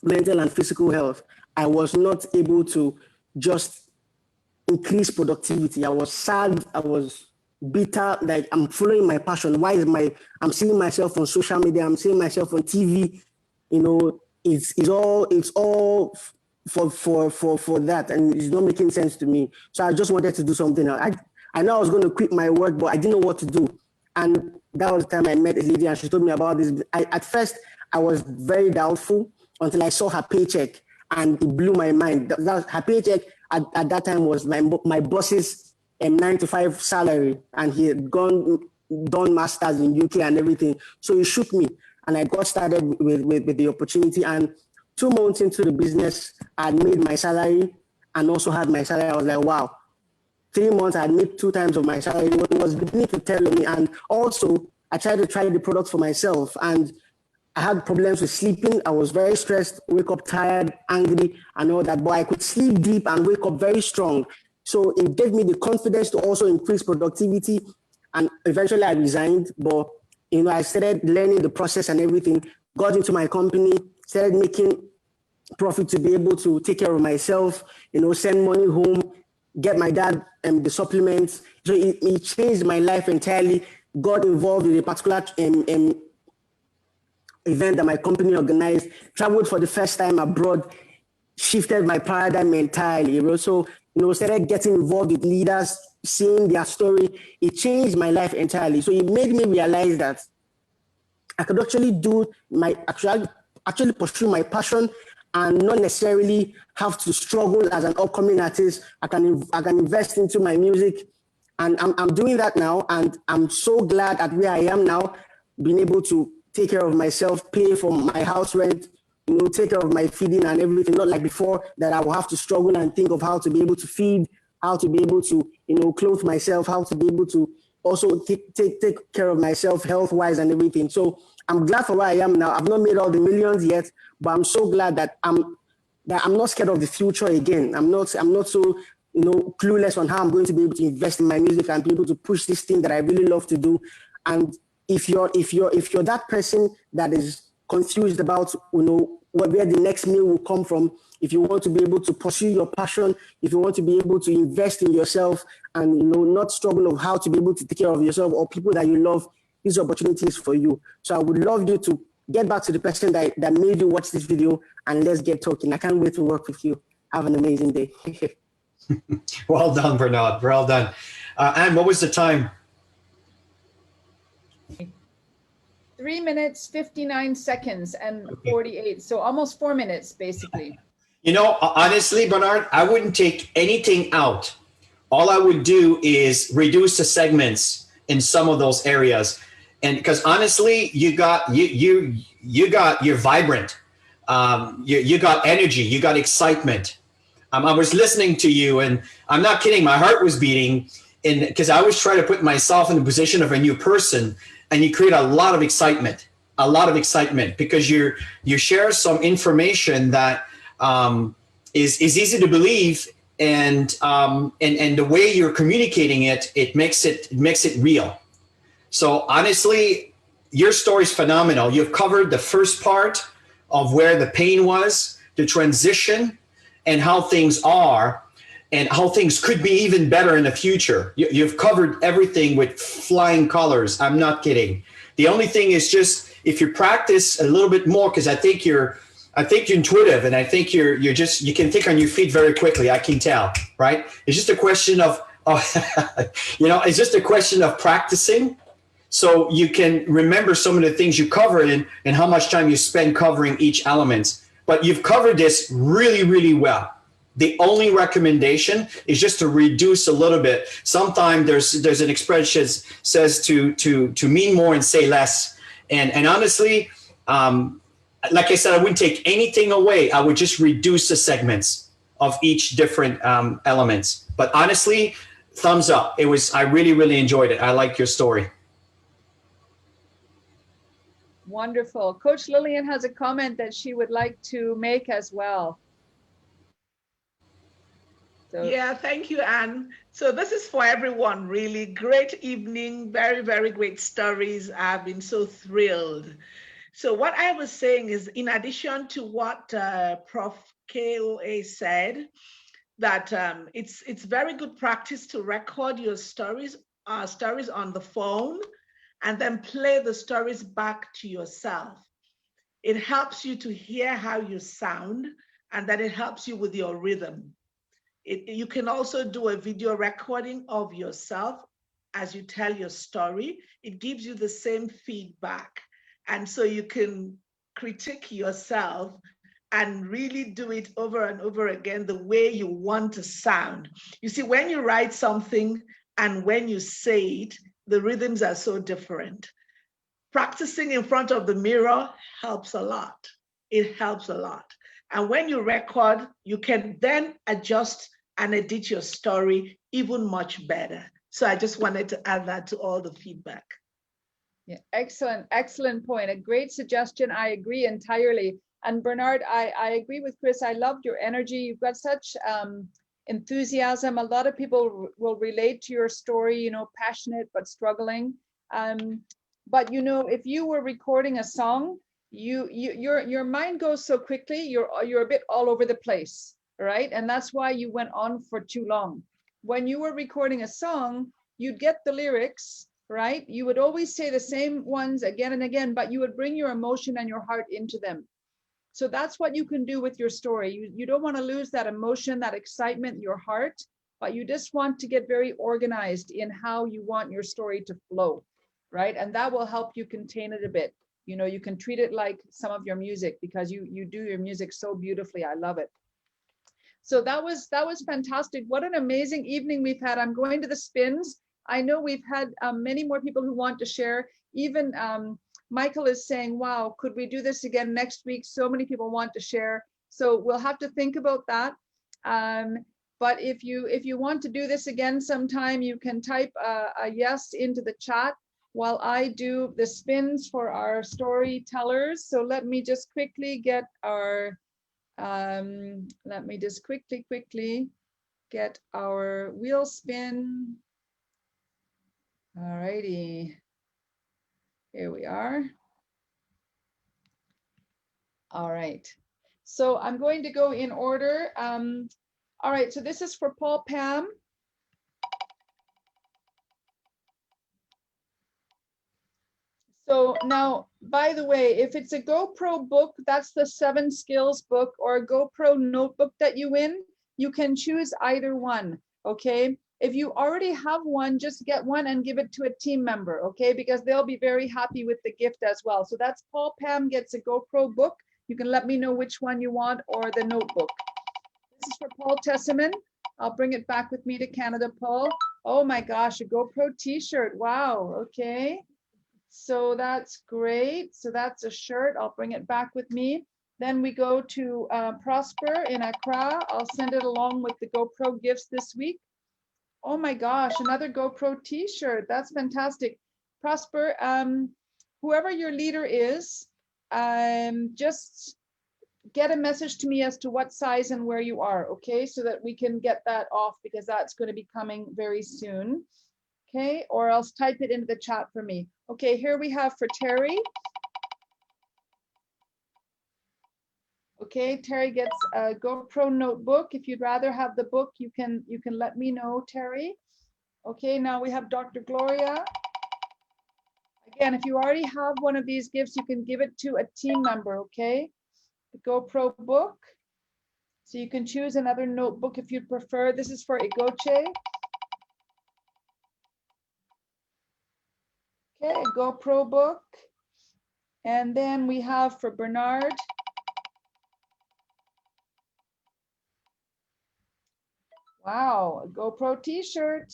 [SPEAKER 12] and physical health. I was not able to just increase productivity. I was sad. I was bitter. Like, I'm following my passion. I'm seeing myself on social media. I'm seeing myself on TV. It's all for that, and it's not making sense to me. So I just wanted to do something else. I know I was going to quit my work, but I didn't know what to do. And that was the time I met a lady, and she told me about this. At first, I was very doubtful until I saw her paycheck, and it blew my mind. Her paycheck at that time was my boss's 9 to 5 salary, and he had done masters in UK and everything. So it shook me, and I got started with the opportunity. And 2 months into the business, I had made my salary and also had my salary. I was like, wow. 3 months, I had made 2 times of my salary. It was beginning to tell me. And also, I tried to try the product for myself, and I had problems with sleeping. I was very stressed, wake up tired, angry, and all that. But I could sleep deep and wake up very strong. So it gave me the confidence to also increase productivity. And eventually, I resigned. But I started learning the process and everything. Got into my company, started making profit to be able to take care of myself. Send money home, get my dad the supplements. So it changed my life entirely. Got involved in a particular event that my company organized, traveled for the first time abroad, shifted my paradigm entirely. So, started getting involved with leaders, seeing their story. It changed my life entirely. So it made me realize that I could actually actually pursue my passion and not necessarily have to struggle as an upcoming artist. I can invest into my music, and I'm doing that now. And I'm so glad at where I am now, being able to take care of myself, pay for my house rent, take care of my feeding and everything. Not like before that I will have to struggle and think of how to be able to feed, how to be able to, clothe myself, how to be able to also take care of myself health-wise and everything. So I'm glad for where I am now. I've not made all the millions yet, but I'm so glad that I'm not scared of the future again. I'm not so clueless on how I'm going to be able to invest in my music and be able to push this thing that I really love to do. And if you're that person that is confused about where the next meal will come from, if you want to be able to pursue your passion, if you want to be able to invest in yourself and not struggle of how to be able to take care of yourself or people that you love, these opportunities for you. So I would love you to get back to the person that made you watch this video, and let's get talking. I can't wait to work with you. Have an amazing day.
[SPEAKER 9] Well done, Bernard. Well done. Anne, what was the time?
[SPEAKER 1] 3 minutes, 59 seconds and 48. So almost 4 minutes, basically.
[SPEAKER 9] Honestly, Bernard, I wouldn't take anything out. All I would do is reduce the segments in some of those areas. And because honestly, you got you're vibrant. You got energy, you got excitement. I was listening to you, and I'm not kidding. My heart was beating, and because I was trying to put myself in the position of a new person, and you create a lot of excitement because you share some information that is easy to believe, and the way you're communicating it makes it real. So honestly, your story is phenomenal. You've covered the first part of where the pain was, the transition, and how things are, and how things could be even better in the future. You've covered everything with flying colors. I'm not kidding. The only thing is just if you practice a little bit more, because I think you're intuitive, and I think you can think on your feet very quickly. I can tell, right? It's just a question of it's just a question of practicing. So you can remember some of the things you covered and how much time you spend covering each element. But you've covered this really, really well. The only recommendation is just to reduce a little bit. Sometimes there's an expression that says to mean more and say less. And honestly, like I said, I wouldn't take anything away. I would just reduce the segments of each different elements. But honestly, thumbs up. I really, really enjoyed it. I like your story.
[SPEAKER 1] Wonderful. Coach Lillian has a comment that she would like to make as well. So.
[SPEAKER 3] Yeah, thank you, Anne. So this is for everyone, really. Great evening, very, very great stories. I've been so thrilled. So what I was saying is, in addition to what Prof. KOA said, that it's very good practice to record your stories on the phone, and then play the stories back to yourself. It helps you to hear how you sound, and that it helps you with your rhythm. You can also do a video recording of yourself as you tell your story. It gives you the same feedback. And so you can critique yourself and really do it over and over again the way you want to sound. You see, when you write something and when you say it, the rhythms are so different. Practicing in front of the mirror helps a lot. It helps a lot. And when you record, you can then adjust and edit your story even much better. So I just wanted to add that to all the feedback.
[SPEAKER 1] Yeah, excellent point. A great suggestion. I agree entirely. And Bernard, I agree with Chris. I loved your energy. You've got such enthusiasm. A lot of people will relate to your story, passionate but struggling. But if you were recording a song, your mind goes so quickly, you're a bit all over the place, right? And that's why you went on for too long. When you were recording a song, you'd get the lyrics, right? You would always say the same ones again and again, but you would bring your emotion and your heart into them. So that's what you can do with your story. You don't want to lose that emotion, that excitement, your heart, but you just want to get very organized in how you want your story to flow, right? And that will help you contain it a bit. You can treat it like some of your music, because you do your music so beautifully. I love it. So that was fantastic. What an amazing evening we've had. I'm going to the spins. I know we've had many more people who want to share. Even Michael is saying, wow, could we do this again next week? So many people want to share. So we'll have to think about that. But if you want to do this again sometime, you can type a yes into the chat while I do the spins for our storytellers. So let me just quickly get our, quickly get our wheel spin. All righty, here we are. All right, so I'm going to go in order. All right, so this is for Paul Pam. So now, by the way, if it's a GoPro book, that's the 7 skills book, or a GoPro notebook that you win, you can choose either one, okay? If you already have one, just get one and give it to a team member, okay? Because they'll be very happy with the gift as well. So that's Paul Pam gets a GoPro book. You can let me know which one you want, or the notebook. This is for Paul Tesseman. I'll bring it back with me to Canada, Paul. Oh my gosh, a GoPro t-shirt. Wow, okay. So that's great. So that's a shirt. I'll bring it back with me. Then we go to Prosper in Accra. I'll send it along with the GoPro gifts this week. Oh my gosh, another GoPro t-shirt. That's fantastic. Prosper, whoever your leader is, just get a message to me as to what size and where you are, okay? So that we can get that off, because that's going to be coming very soon. Okay, or else type it into the chat for me. Okay, here we have for Terry. Okay, Terry gets a GoPro notebook. If you'd rather have the book, you can let me know, Terry. Okay, now we have Dr. Gloria. Again, if you already have one of these gifts, you can give it to a team member, okay? The GoPro book. So you can choose another notebook if you'd prefer. This is for Igoche. Okay, a GoPro book. And then we have for Bernard. Wow, a GoPro t-shirt.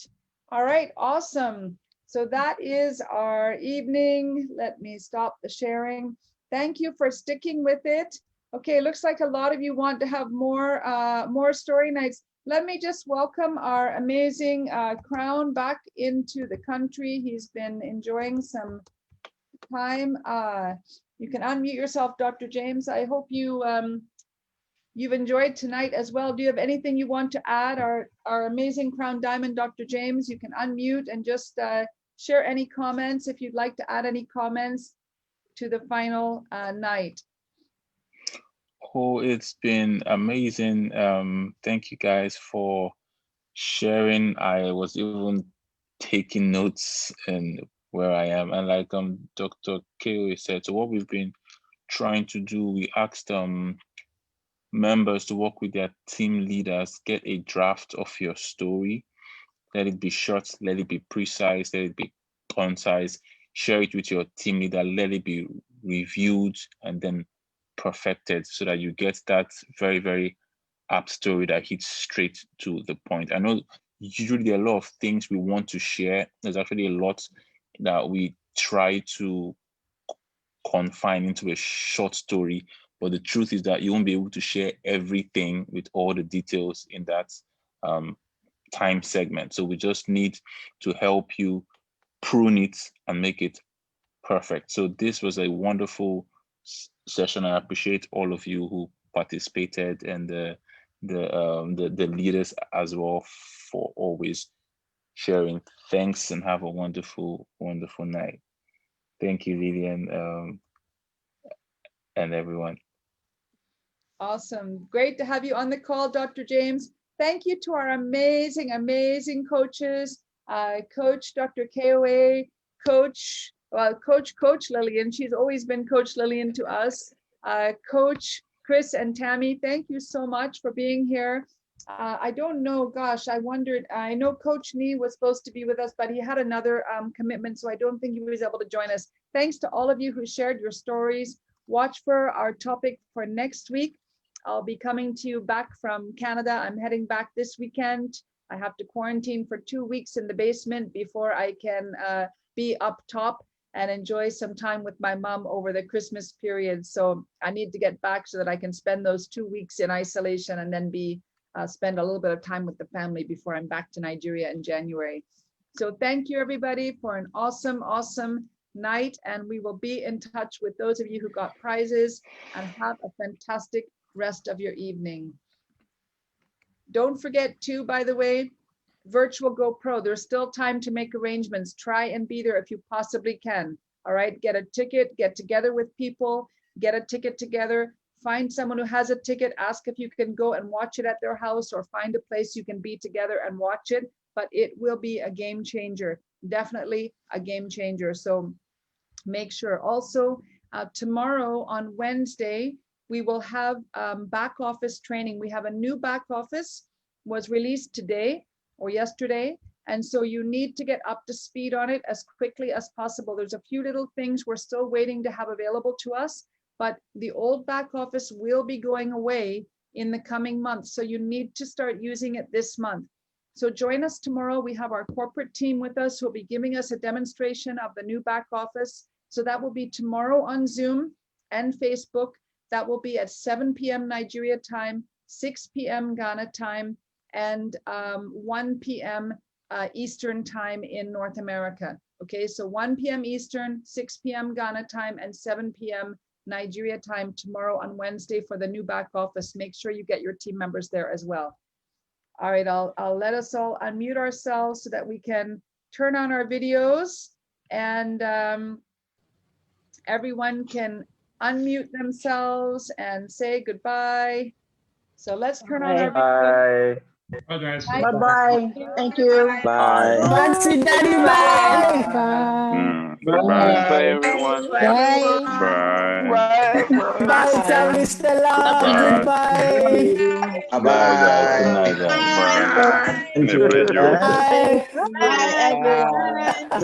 [SPEAKER 1] All right, awesome. So that is our evening. Let me stop the sharing. Thank you for sticking with it. Okay, looks like a lot of you want to have more story nights. Let me just welcome our amazing Crown back into the country. He's been enjoying some time. You can unmute yourself, Dr. James. I hope you've enjoyed tonight as well. Do you have anything you want to add? Our amazing Crown Diamond, Dr. James, you can unmute and just share any comments if you'd like to add any comments to the final night.
[SPEAKER 13] Oh, it's been amazing. Thank you guys for sharing. I was even taking notes and where I am. And like Dr. Keo said, so what we've been trying to do, we asked members to work with their team leaders, get a draft of your story. Let it be short, let it be precise, let it be concise. Share it with your team leader, let it be reviewed and then perfected so that you get that very, very apt story that hits straight to the point. I know usually there are a lot of things we want to share. There's actually a lot that we try to confine into a short story, but the truth is that you won't be able to share everything with all the details in that time segment. So we just need to help you prune it and make it perfect. So this was a wonderful session. I appreciate all of you who participated and the leaders as well for always sharing. Thanks and have a wonderful, wonderful night. Thank you, Lillian, and everyone.
[SPEAKER 1] Awesome. Great to have you on the call, Dr. James. Thank you to our amazing, amazing coaches, Coach Dr. KOA, Coach Lillian. She's always been Coach Lillian to us. Coach Chris and Tammy, thank you so much for being here. I don't know, gosh, I wondered, I know Coach Nee was supposed to be with us, but he had another commitment, so I don't think he was able to join us. Thanks to all of you who shared your stories. Watch for our topic for next week. I'll be coming to you back from Canada. I'm heading back this weekend. I have to quarantine for 2 weeks in the basement before I can be up top and enjoy some time with my mom over the Christmas period. So I need to get back so that I can spend those 2 weeks in isolation and then spend a little bit of time with the family before I'm back to Nigeria in January. So thank you everybody for an awesome, awesome night. And we will be in touch with those of you who got prizes, and have a fantastic rest of your evening. Don't forget to, by the way, Virtual GoPro, there's still time to make arrangements. Try and be there if you possibly can. All right, get a ticket, get together with people, get a ticket together, find someone who has a ticket, ask if you can go and watch it at their house, or find a place you can be together and watch it. But it will be a game changer, definitely a game changer. So make sure. Also, tomorrow on Wednesday, we will have back office training. We have a new back office, was released today or yesterday. And so you need to get up to speed on it as quickly as possible. There's a few little things we're still waiting to have available to us, but the old back office will be going away in the coming months. So you need to start using it this month. So join us tomorrow. We have our corporate team with us who will be giving us a demonstration of the new back office. So that will be tomorrow on Zoom and Facebook. That will be at 7 p.m. Nigeria time, 6 p.m. Ghana time, and 1 p.m. Eastern time in North America. Okay, so 1 p.m. Eastern, 6 p.m. Ghana time, and 7 p.m. Nigeria time tomorrow on Wednesday for the new back office. Make sure you get your team members there as well. All right, I'll let us all unmute ourselves so that we can turn on our videos, and everyone can unmute themselves and say goodbye. So let's turn on our videos.
[SPEAKER 4] Bye, guys.
[SPEAKER 3] Bye-bye. Thank you.
[SPEAKER 13] Bye.
[SPEAKER 12] Maxi Daddy, bye.
[SPEAKER 13] Bye, everyone.
[SPEAKER 3] Bye.
[SPEAKER 13] Bye.
[SPEAKER 12] Bye, Charlie Stella. Goodbye.
[SPEAKER 13] Bye, guys. Good night, guys. Bye. It's a pleasure.
[SPEAKER 12] Bye.
[SPEAKER 3] Bye, everyone.